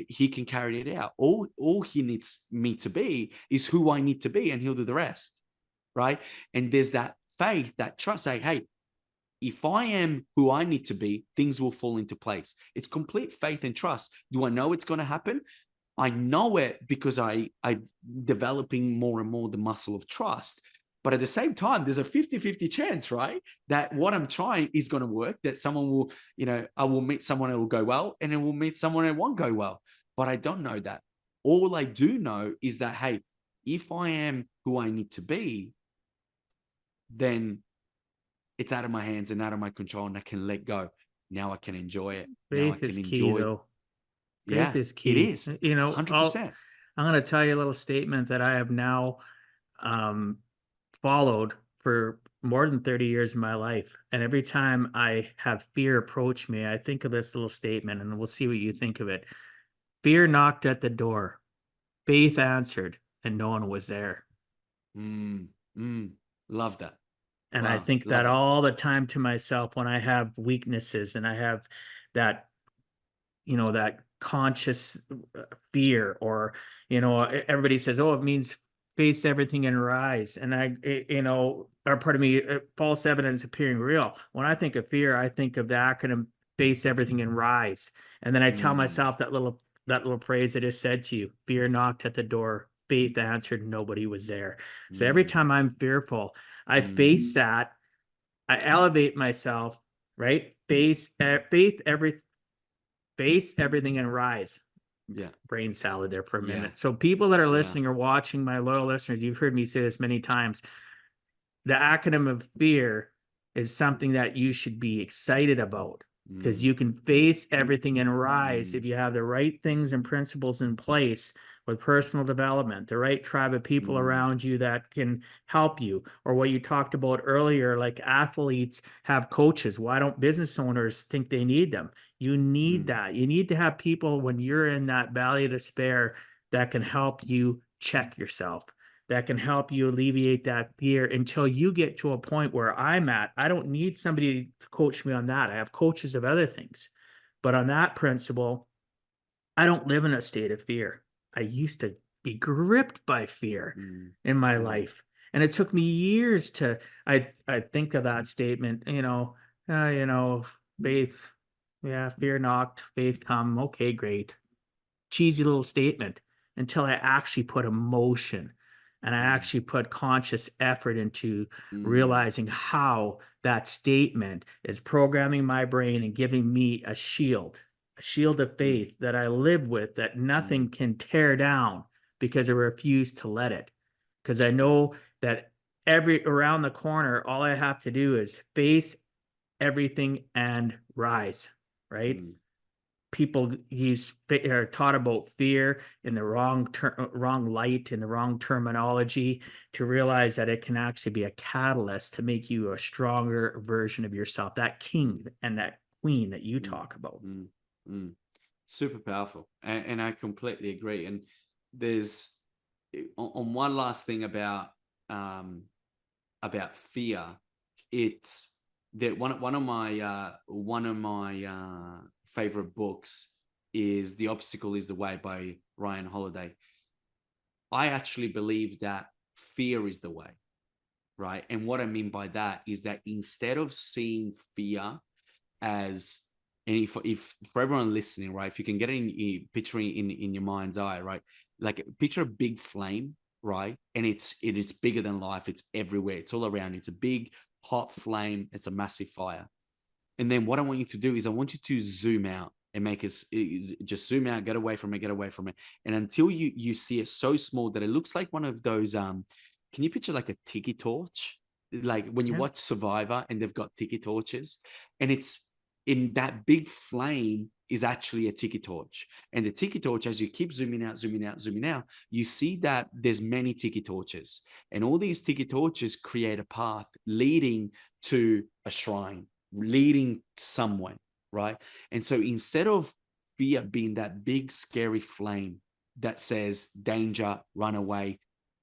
He can carry it out. All He needs me to be is who I need to be, and He'll do the rest, right? And there's that faith, that trust, saying, hey, if I am who I need to be, things will fall into place. It's complete faith and trust. Do I know it's going to happen? I know it because I'm developing more and more the muscle of trust. But at the same time, there's a 50-50 chance, right? That what I'm trying is going to work, that someone will, I will meet someone that will go well, and it will meet someone that won't go well. But I don't know that. All I do know is that, hey, if I am who I need to be, then it's out of my hands and out of my control, and I can let go. Now I can enjoy it. Now I Faith can is key, enjoy. though. Faith Yeah, is it key. is. You know, 100%. I'm going to tell you a little statement that I have now um, followed for more than 30 years of my life. And every time I have fear approach me, I think of this little statement, and we'll see what you think of it. Fear knocked at the door. Faith answered, and no one was there. Mm, love that. And I Wow. think that Love it. all the time to myself when I have weaknesses and I have that, that conscious fear, or, everybody says, oh, it means face everything and rise. And or part of me, false evidence appearing real. When I think of fear, I think of the acronym face everything and rise. And then I tell Mm, myself that little phrase I just said to you: fear knocked at the door, faith answered, nobody was there. So every mm, time I'm fearful, I mm. face that, I elevate myself, right? Face everything and rise. Yeah. Brain salad there for a Yeah. minute. So people that are Yeah. listening or watching, my loyal listeners, you've heard me say this many times. The acronym of fear is something that you should be excited about, because Mm, you can face everything and rise if mm, you have the right things and principles in place with personal development, the right tribe of people mm, around you that can help you, or what you talked about earlier, like athletes have coaches. Why don't business owners think they need them? You need mm, that. You need to have people when you're in that valley of despair that can help you check yourself, that can help you alleviate that fear until you get to a point where I'm at. I don't need somebody to coach me on that. I have coaches of other things. But on that principle, I don't live in a state of fear. I used to be gripped by fear mm, in my mm, life. And it took me years to I think of that statement, faith, yeah, fear knocked, faith come. Okay, great. Cheesy little statement, until I actually put emotion and I mm, actually put conscious effort into mm, realizing how that statement is programming my brain and giving me a shield of mm, faith that I live with, that nothing mm, can tear down, because I refuse to let it. Because I know that every around the corner, all I have to do is face everything and rise, right? mm, People he's are taught about fear in the wrong light, in the wrong terminology, to realize that it can actually be a catalyst to make you a stronger version of yourself, that king and that queen that you mm, talk about. mm, mm. Super powerful. And I completely agree. And there's on one last thing about fear, it's that one of my favorite books is The Obstacle is the Way by Ryan Holiday. I actually believe that fear is the way, right? And what I mean by that is that instead of seeing fear as, and if for everyone listening, right, if you can get it picturing in your mind's eye, right, like picture a big flame, right, and it's bigger than life, it's everywhere, it's all around, it's a big hot flame, it's a massive fire. And then what I want you to do is I want you to zoom out and make us just zoom out, get away from it, and until you see it so small that it looks like one of those can you picture like a tiki torch, like when you Yeah. watch Survivor and they've got tiki torches, and it's in that big flame is actually a tiki torch. And the tiki torch, as you keep zooming out, you see that there's many tiki torches, and all these tiki torches create a path leading to a shrine, leading somewhere, right? And so instead of fear being that big scary flame that says danger, run away,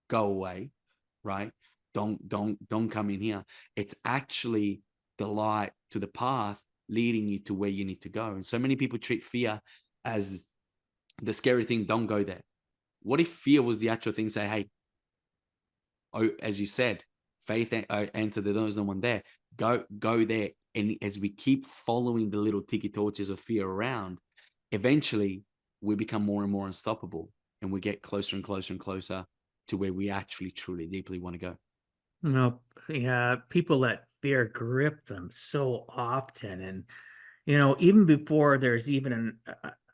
go away, right, don't come in here, it's actually the light to the path leading you to where you need to go. And so many people treat fear as the scary thing, don't go there. What if fear was the actual thing? Say, hey, oh, as you said, faith answered that there's no one there, go there. And as we keep following the little tiki torches of fear around, eventually we become more and more unstoppable, and we get closer and closer and closer to where we actually truly deeply want to go. No, yeah, people let fear grip them so often. And, even before there's even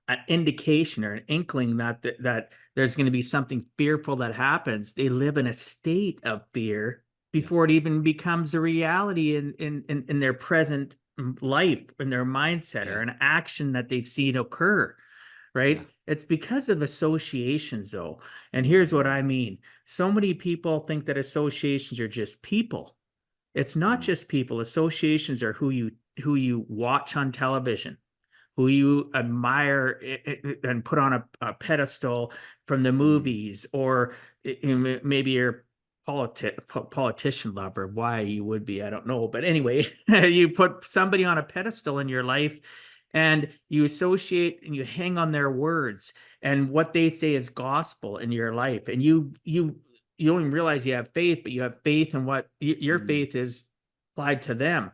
an indication or an inkling that there's going to be something fearful that happens, they live in a state of fear Yeah. before it even becomes a reality in their present life, in their mindset, Yeah. or an action that they've seen occur. Yeah. Right? It's because of associations, though. And here's what I mean. So many people think that associations are just people. It's not just people. Associations are who you watch on television, who you admire and put on a pedestal from the movies, or maybe your politician lover. Why you would be, I don't know. But anyway, you put somebody on a pedestal in your life, and you associate and you hang on their words and what they say is gospel in your life. And you don't even realize you have faith, but you have faith in what your faith is applied to them.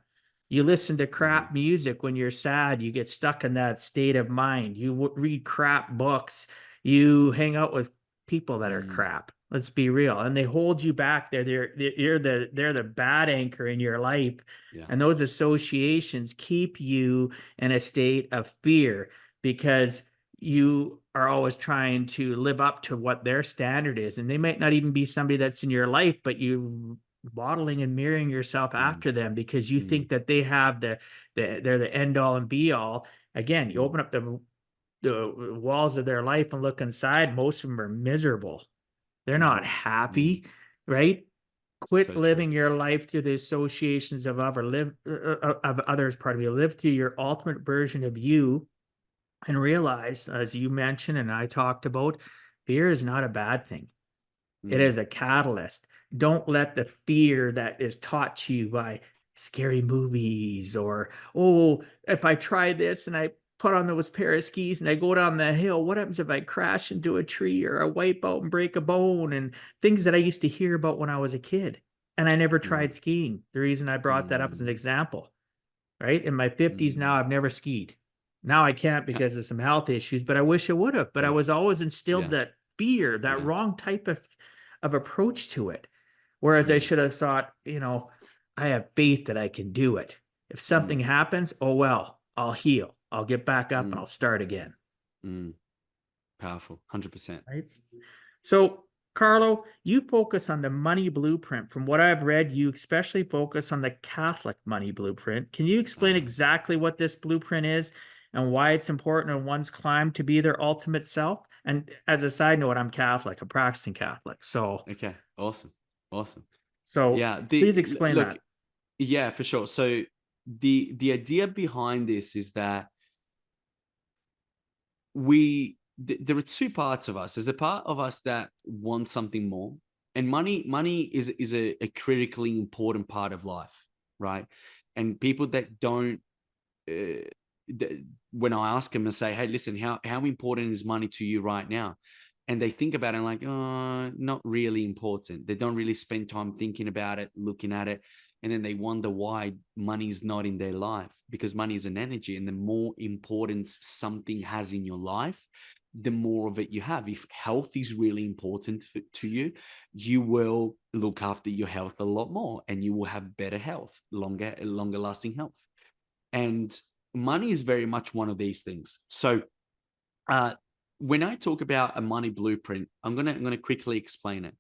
You listen to crap music when you're sad. You get stuck in that state of mind. You read crap books. You hang out with people that are crap. Let's be real. And they hold you back. They're the bad anchor in your life. Yeah. And those associations keep you in a state of fear because you are always trying to live up to what their standard is. And they might not even be somebody that's in your life, but you modeling and mirroring yourself after them because you think that they have they're the end all and be all. Again, you open up the walls of their life and look inside. Most of them are miserable. They're not happy, right? Quit So true. living your life through the associations of others. Pardon me. Live through your ultimate version of you, and realize, as you mentioned and I talked about, fear is not a bad thing. It is a catalyst. Don't let the fear that is taught to you by scary movies, or, oh, if I try this and I put on those pair of skis and I go down the hill, what happens if I crash into a tree or I wipe out and break a bone, and things that I used to hear about when I was a kid. And I never tried skiing. The reason I brought that up as an example, right? In my 50s now, I've never skied. Now I can't because of some health issues, but I wish I would have. But I Yeah. was always instilled Yeah. that fear, that wrong type of approach to it. Whereas I should have thought, I have faith that I can do it. If something happens, oh well, I'll heal. I'll get back up and I'll start again. Powerful. 100%. Right. So, Carlo, you focus on the money blueprint. From what I've read, you especially focus on the Catholic money blueprint. Can you explain exactly what this blueprint is and why it's important in one's climb to be their ultimate self? And as a side note, I'm Catholic, a practicing Catholic. So, Okay. Awesome. Awesome. so Yeah. please explain Look, that. yeah, for sure. So the idea behind this is that there are two parts of us. There's a part of us that wants something more, and money is a critically important part of life, right? And people that don't, when I ask them and say, hey, listen, how important is money to you right now? And they think about it like, oh, not really important. They don't really spend time thinking about it, looking at it. and then they wonder why money is not in their life, because money is an energy, and the more importance something has in your life, the more of it you have. If health is really important to you, you will look after your health a lot more, and you will have better health, longer lasting health. And money is very much one of these things. So when I talk about a money blueprint, I'm gonna quickly explain it.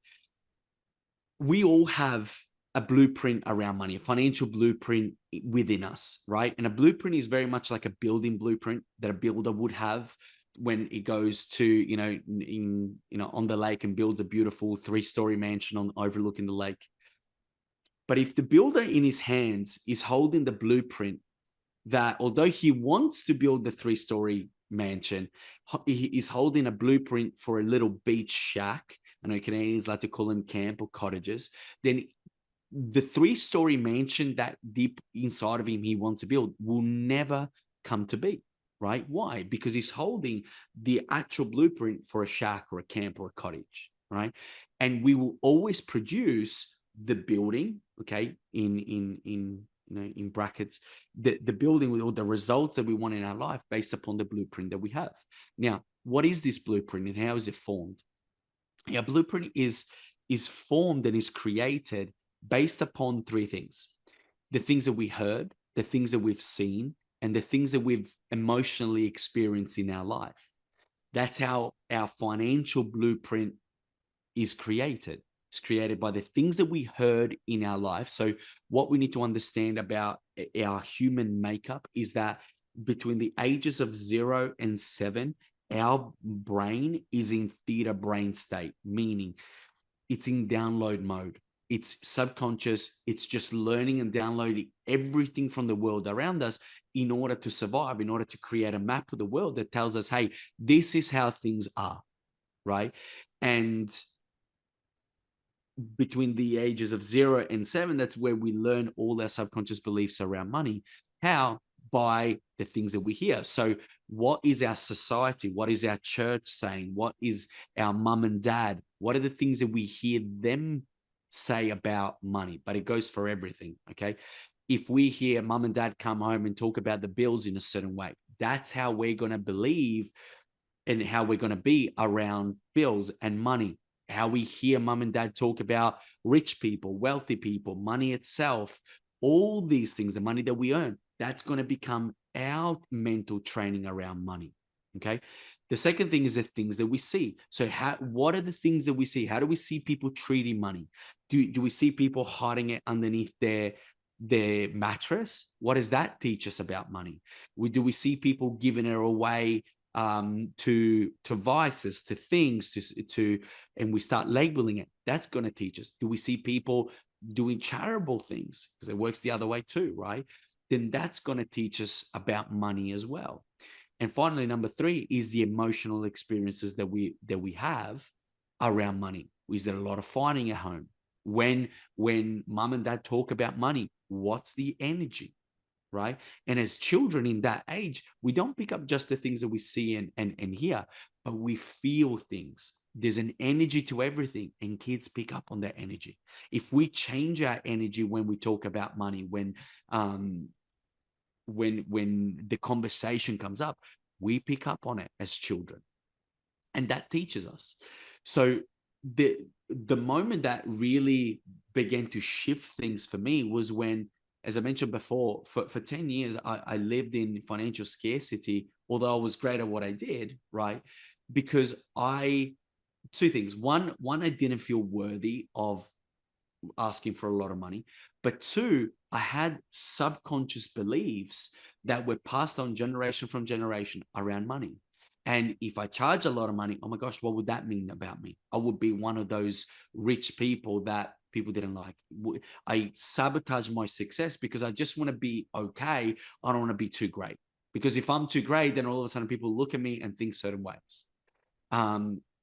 We all have a blueprint around money, a financial blueprint within us, right? And a blueprint is very much like a building blueprint that a builder would have when it goes to, on the lake and builds a beautiful 3-story mansion on overlooking the lake. But if the builder in his hands is holding the blueprint that, although he wants to build the 3-story mansion, he is holding a blueprint for a little beach shack. I know Canadians like to call them camp or cottages. Then the 3-story mansion that deep inside of him he wants to build will never come to be, right? Why? Because he's holding the actual blueprint for a shack or a camp or a cottage, right? And we will always produce the building, okay, in brackets, the building with all the results that we want in our life based upon the blueprint that we have. Now, what is this blueprint and how is it formed? Yeah, blueprint is formed and is created based upon 3 things: the things that we heard, the things that we've seen, and the things that we've emotionally experienced in our life. That's how our financial blueprint is created. It's created by the things that we heard in our life. So what we need to understand about our human makeup is that between the ages of 0 and 7, our brain is in theta brain state, meaning it's in download mode. It's subconscious. It's just learning and downloading everything from the world around us in order to survive, in order to create a map of the world that tells us, hey, this is how things are, right? And between the ages of 0 and 7, that's where we learn all our subconscious beliefs around money. How? By the things that we hear. So what is our society? What is our church saying? What is our mum and dad? What are the things that we hear them say about money? But it goes for everything, okay? If we hear mum and dad come home and talk about the bills in a certain way, that's how we're going to believe and how we're going to be around bills and money. How we hear mum and dad talk about rich people, wealthy people, money itself, all these things, the money that we earn, that's going to become our mental training around money. Okay. The second thing is the things that we see. So what are the things that we see? How do we see people treating money? Do we see people hiding it underneath their mattress? What does that teach us about money? Do we see people giving it away to vices, to things, to and we start labeling it? That's going to teach us. Do we see people doing charitable things? Because it works the other way too, right? Then that's going to teach us about money as well. And finally, number 3 is the emotional experiences that we have around money. Is there a lot of fighting at home? When mom and dad talk about money, what's the energy? Right? And as children in that age, we don't pick up just the things that we see and hear, but we feel things. There's an energy to everything, and kids pick up on that energy. If we change our energy when we talk about money, when the conversation comes up, we pick up on it as children, and that teaches us. So the moment that really began to shift things for me was when, as I mentioned before, for 10 years, I lived in financial scarcity, although I was great at what I did, right? Because 2 things. One, I didn't feel worthy of asking for a lot of money. But 2, I had subconscious beliefs that were passed on generation from generation around money. And if I charge a lot of money, oh my gosh, what would that mean about me? I would be one of those rich people that people didn't like. I sabotage my success because I just want to be okay. I don't want to be too great. Because if I'm too great, then all of a sudden people look at me and think certain ways.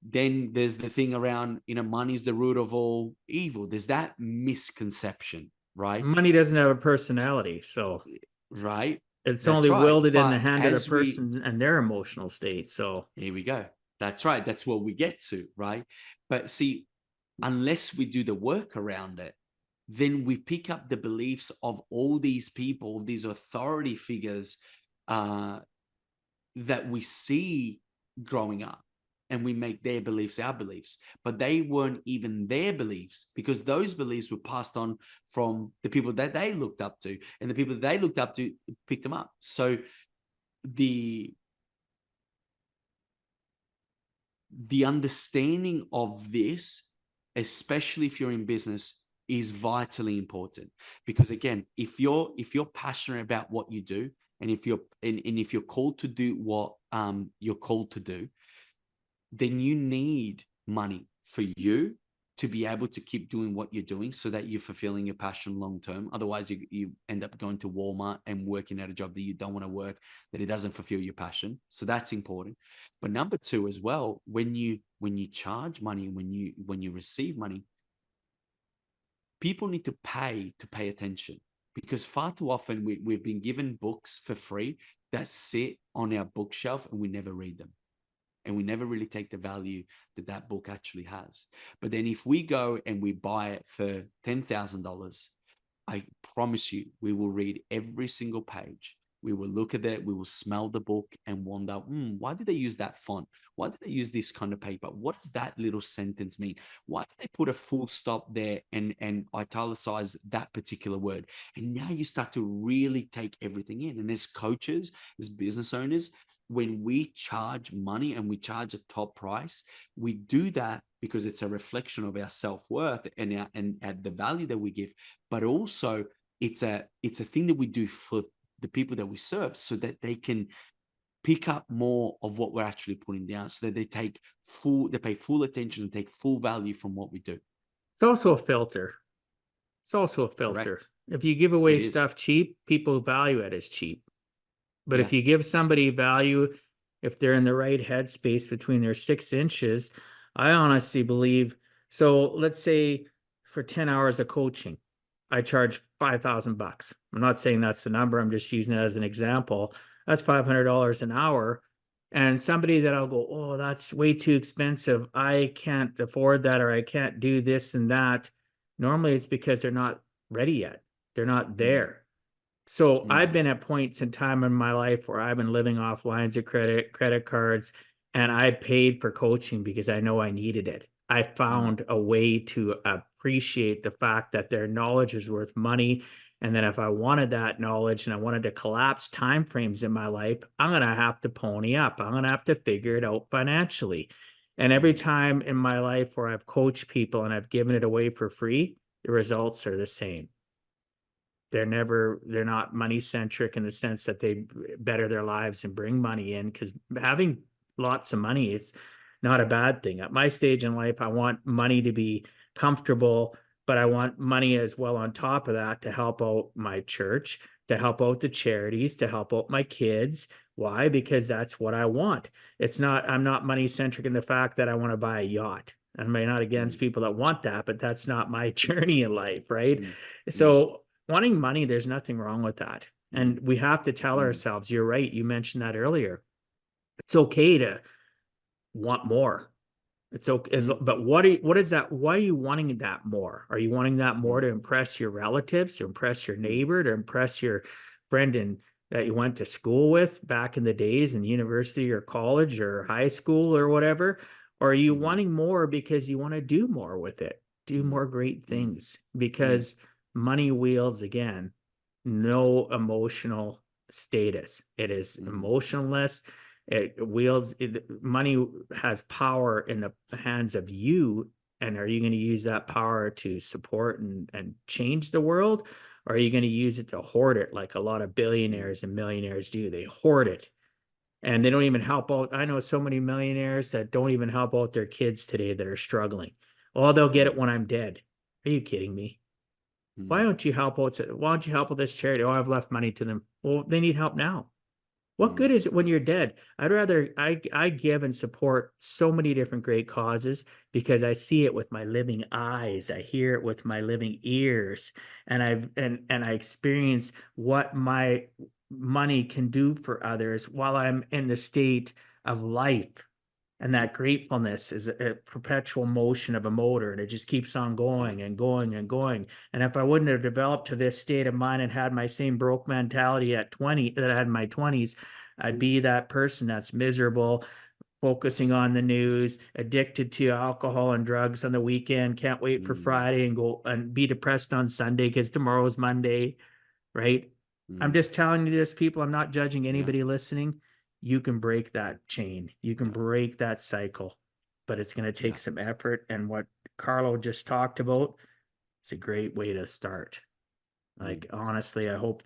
Then there's the thing around, money is the root of all evil. There's that misconception, right? Money doesn't have a personality, so right. it's That's only right. wielded in the But hand of the as we, person and their emotional state. So here we go. That's right. That's what we get to, right? But see, unless we do the work around it, then we pick up the beliefs of all these people, these authority figures that we see growing up, and we make their beliefs our beliefs, but they weren't even their beliefs, because those beliefs were passed on from the people that they looked up to, and the people that they looked up to picked them up. So the understanding of this, especially if you're in business, is vitally important, because again, if you're passionate about what you do, and if you're called to do what you're called to do, then you need money for you to be able to keep doing what you're doing, so that you're fulfilling your passion long term. Otherwise, you end up going to Walmart and working at a job that you don't want to work, that it doesn't fulfill your passion. So that's important. But number two as well, when you charge money, when you receive money, people need to pay attention, because far too often we've been given books for free that sit on our bookshelf and we never read them. And we never really take the value that book actually has. But then if we go and we buy it for $10,000, I promise you, we will read every single page. We will look at it, we will smell the book and wonder, why did they use that font? Why did they use this kind of paper? What does that little sentence mean? Why did they put a full stop there and italicize that particular word? And now you start to really take everything in. And as coaches, as business owners, when we charge money and we charge a top price, we do that because it's a reflection of our self-worth and the value that we give, but also it's a thing that we do for the people that we serve, so that they can pick up more of what we're actually putting down, so that they pay full attention and take full value from what we do. It's also a filter. It's also a filter. Correct. If you give away stuff cheap, people value it as cheap. But if you give somebody value, if they're in the right headspace between their 6 inches, I honestly believe, so let's say for 10 hours of coaching, I charge $5,000. I'm not saying that's the number. I'm just using it as an example. That's $500 an hour. And somebody that I'll go, oh, that's way too expensive. I can't afford that, or I can't do this and that. Normally it's because they're not ready yet. They're not there. So I've been at points in time in my life where I've been living off lines of credit cards, and I paid for coaching because I know I needed it. I found a way to appreciate the fact that their knowledge is worth money. And then if I wanted that knowledge and I wanted to collapse timeframes in my life, I'm going to have to pony up. I'm going to have to figure it out financially. And every time in my life where I've coached people and I've given it away for free, the results are the same. They're not money centric in the sense that they better their lives and bring money in, because having lots of money is not a bad thing. At my stage in life, I want money to be comfortable, but I want money as well on top of that to help out my church, to help out the charities, to help out my kids. Why? Because that's what I want. I'm not money centric in the fact that I want to buy a yacht. I'm not against people that want that, but that's not my journey in life, right? So wanting money, there's nothing wrong with that. And we have to tell ourselves, you're right, you mentioned that earlier. It's okay to want more. It's okay, but what is that? Why are you wanting that more? Are you wanting that more to impress your relatives, to impress your neighbor, to impress your friend that you went to school with back in the days in university or college or high school or whatever? Or are you wanting more because you want to do more with it, do more great things? Because money wields, again, no emotional status. It is emotionless. Money has power in the hands of you. And are you going to use that power to support and change the world? Or are you going to use it to hoard it like a lot of billionaires and millionaires do? They hoard it and they don't even help out. I know so many millionaires that don't even help out their kids today that are struggling. Oh, they'll get it when I'm dead. Are you kidding me? Why don't you help out? Why don't you help with this charity? Oh, I've left money to them. Well, they need help now. What good is it when you're dead? I give and support so many different great causes because I see it with my living eyes. I hear it with my living ears, and I experience what my money can do for others while I'm in the state of life. And that gratefulness is a perpetual motion of a motor, and it just keeps on going and going and going. And if I wouldn't have developed to this state of mind and had my same broke mentality at 20 that I had in my 20s, I'd be that person that's miserable, focusing on the news, addicted to alcohol and drugs on the weekend, can't wait for Mm, Friday and go and be depressed on Sunday because tomorrow's Monday, right? I'm mm, just telling you this, people. I'm not judging yeah, anybody listening. You can break that chain. You can yeah, break that cycle, but it's going to yeah. take some effort. And what Carlo just talked about is a great way to start. Mm, Like, honestly, I hope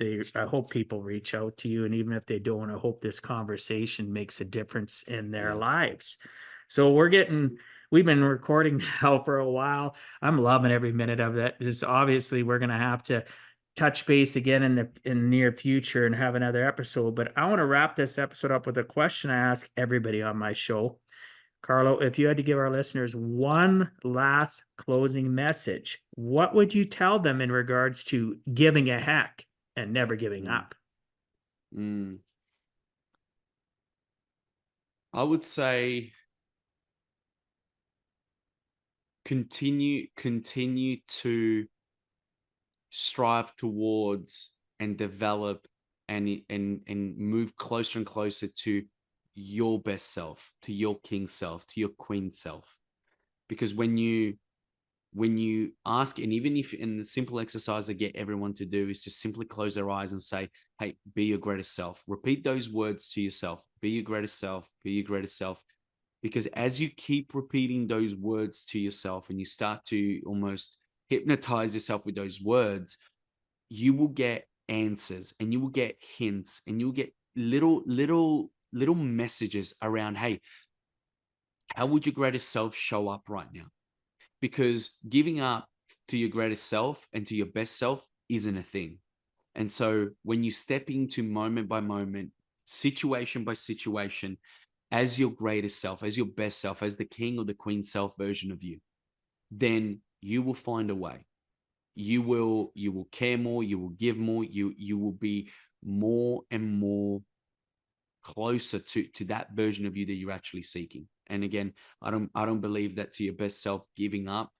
people reach out to you. And even if they don't, I hope this conversation makes a difference in their yeah. lives. So we've been recording now for a while. I'm loving every minute of it. This obviously we're going to have to touch base again in the near future and have another episode. But I want to wrap this episode up with a question I ask everybody on my show. Carlo, if you had to give our listeners one last closing message, what would you tell them in regards to giving a heck and never giving Mm, up? mm. I would say continue to strive towards and develop and move closer and closer to your best self, to your king self, to your queen self. Because when you ask, and even if in the simple exercise I get everyone to do is to simply close their eyes and say, hey, be your greatest self. Repeat those words to yourself. Be your greatest self, be your greatest self. Because as you keep repeating those words to yourself and you start to almost hypnotize yourself with those words, you will get answers and you will get hints and you'll get little messages around, hey, how would your greatest self show up right now? Because giving up to your greatest self and to your best self isn't a thing. And so when you step into moment by moment, situation by situation, as your greatest self, as your best self, as the king or the queen self version of you, then you will find a way. You will care more, you will give more, you will be more and more closer to that version of you that you're actually seeking. And again, I don't believe that to your best self giving up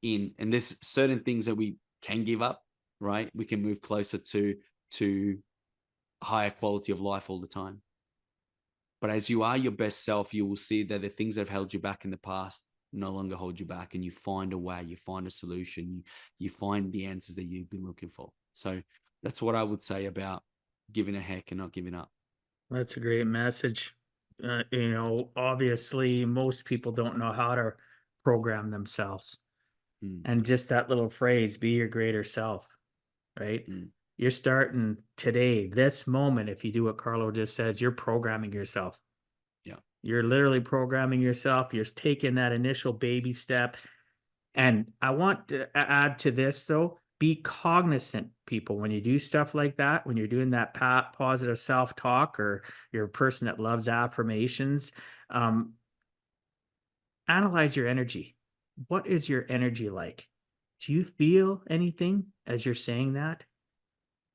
in, and there's certain things that we can give up, right? We can move closer to higher quality of life all the time. But as you are your best self, you will see that the things that have held you back in the past no longer hold you back, and you find a way, you find a solution, you find the answers that you've been looking for. So that's what I would say about giving a heck and not giving up. That's a great message. Obviously, most people don't know how to program themselves. Mm, And just that little phrase, be your greater self, right? mm, You're starting today, this moment. If you do what Carlo just says, you're programming yourself. yeah. You're literally programming yourself. You're taking that initial baby step. And I want to add to this, though, be cognizant, people, when you do stuff like that, when you're doing that positive self talk, or you're a person that loves affirmations, um, analyze your energy. What is your energy like? Do you feel anything as you're saying that?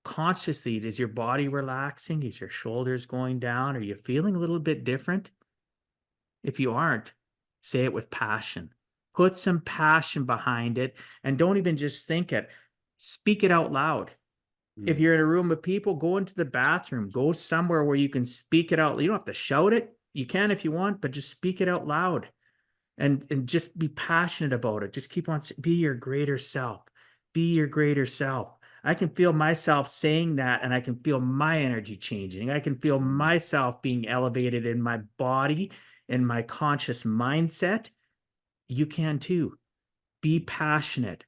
Consciously, is your body relaxing? Is your shoulders going down? Are you feeling a little bit different? If you aren't, say it with passion. Put some passion behind it, and don't even just think it. Speak it out loud. If Mm, you're in a room with people, go into the bathroom, go somewhere where you can speak it out. You don't have to shout it. You can if you want, but just speak it out loud, and just be passionate about it. Just keep on, be your greater self. Be your greater self. I can feel myself saying that, and I can feel my energy changing. I can feel mm, myself being elevated in my body, in my conscious mindset. You can too. Be passionate.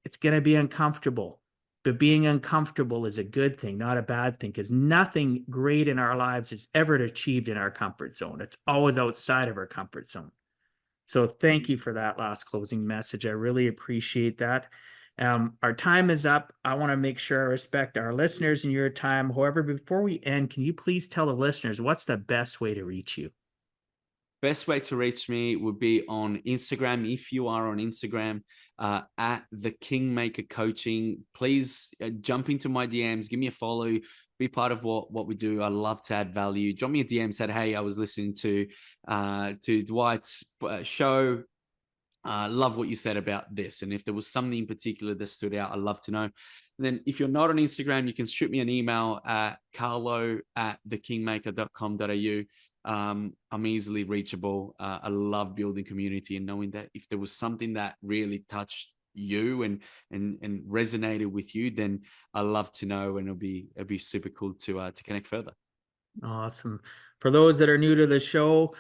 It's going to be uncomfortable, but being uncomfortable is a good thing, not a bad thing, because nothing great in our lives is ever achieved in our comfort zone. It's always outside of our comfort zone. So thank you for that last closing message. I really appreciate that. Our time is up. I want to make sure I respect our listeners and your time. However, before we end, can you please tell the listeners what's the best way to reach you? best way to reach me would be on Instagram. If you are on Instagram, at the Kingmaker Coaching, please jump into my DMs, give me a follow, be part of what we do. I love to add value. Drop me a DM, said, hey, I was listening to Dwight's show. Love what you said about this. And if there was something in particular that stood out, I'd love to know. And then if you're not on Instagram, you can shoot me an email at carlo@thekingmaker.com.au. I'm easily reachable. I love building community and knowing that if there was something that really touched you and resonated with you, then I love to know, and it'll be super cool to connect further. Awesome. For those that are new to the show,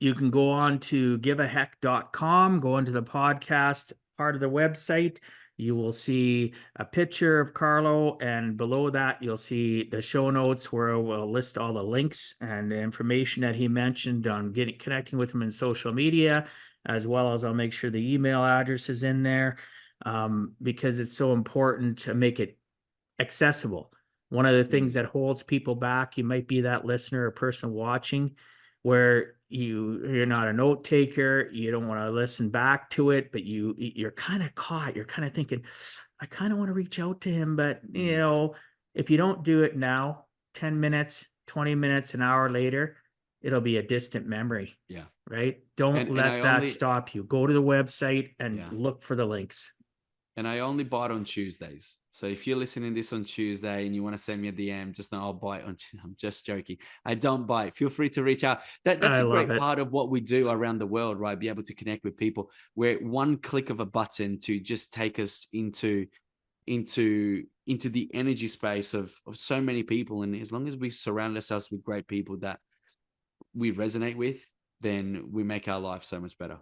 you can go on to giveaheck.com, go into the podcast part of the website. You will see a picture of Carlo, and below that, you'll see the show notes where we'll list all the links and the information that he mentioned on connecting with him in social media, as well as I'll make sure the email address is in there, because it's so important to make it accessible. One of the things that holds people back, you might be that listener or person watching where you're not a note taker, you don't want to listen back to it, but you're kind of caught. You're kind of thinking, I kind of want to reach out to him, but if you don't do it now, 10 minutes, 20 minutes, an hour later, it'll be a distant memory. Yeah. Right? Don't let that stop you. Go to the website and look for the links. And I only bite on Tuesdays. So if you're listening to this on Tuesday and you want to send me a DM, just know I'll bite on. I'm just joking. I don't bite. Feel free to reach out. That's a great part of what we do around the world, right? Be able to connect with people where one click of a button to just take us into the energy space of so many people. And as long as we surround ourselves with great people that we resonate with, then we make our life so much better.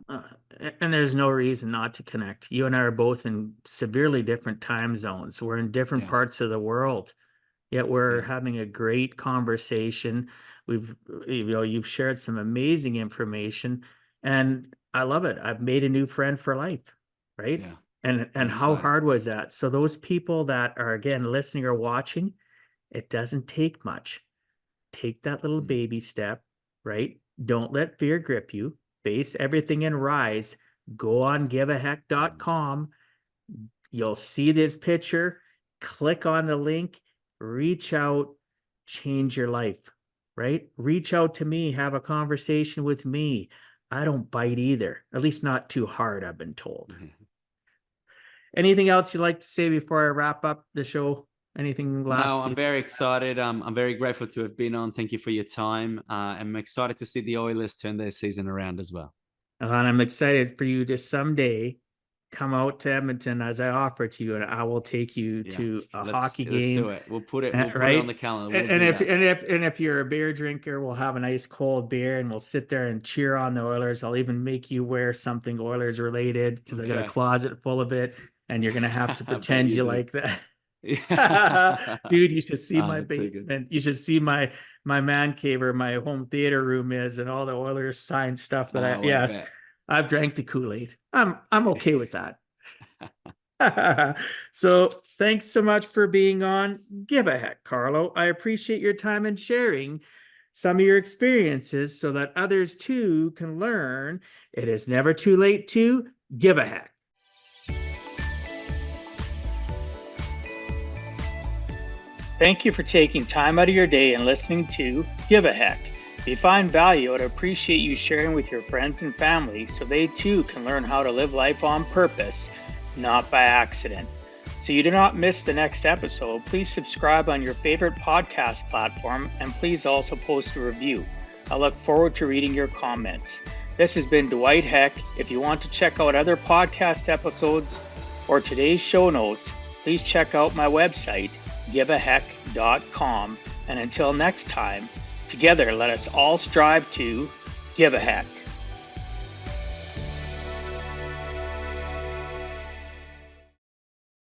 And there's no reason not to connect. You and I are both in severely different time zones. We're in different parts of the world, yet we're having a great conversation. You've shared some amazing information, and I love it. I've made a new friend for life, right? Yeah. And how hard was that? So those people that are, again, listening or watching, it doesn't take much. Take that little baby step, right? Don't let fear grip you. Face everything and rise. Go on giveaheck.com. You'll see this picture. Click on the link. Reach out. Change your life, right? Reach out to me. Have a conversation with me. I don't bite either. At least not too hard, I've been told. Anything else you'd like to say before I wrap up the show? Anything last? No, I'm very excited. I'm very grateful to have been on. Thank you for your time. I'm excited to see the Oilers turn their season around as well. And I'm excited for you to someday come out to Edmonton as I offer to you, and I will take you to a hockey game. Let's do it. We'll put it on the calendar. If you're a beer drinker, we'll have a nice cold beer and we'll sit there and cheer on the Oilers. I'll even make you wear something Oilers related because I got a closet full of it, and you're gonna have to pretend you like that. Dude, you should see my basement. You should see my man cave where my home theater room is, and all the Oilers signed stuff that I've drank the Kool-Aid. I'm okay with that. So thanks so much for being on Give a Heck, Carlo. I appreciate your time and sharing some of your experiences so that others too can learn it is never too late to give a heck. Thank you for taking time out of your day and listening to Give a Heck. If you find value, I'd appreciate you sharing with your friends and family so they too can learn how to live life on purpose, not by accident. So you do not miss the next episode, please subscribe on your favorite podcast platform, and please also post a review. I look forward to reading your comments. This has been Dwight Heck. If you want to check out other podcast episodes or today's show notes, please check out my website, giveaheck.com. And until next time, together let us all strive to give a heck.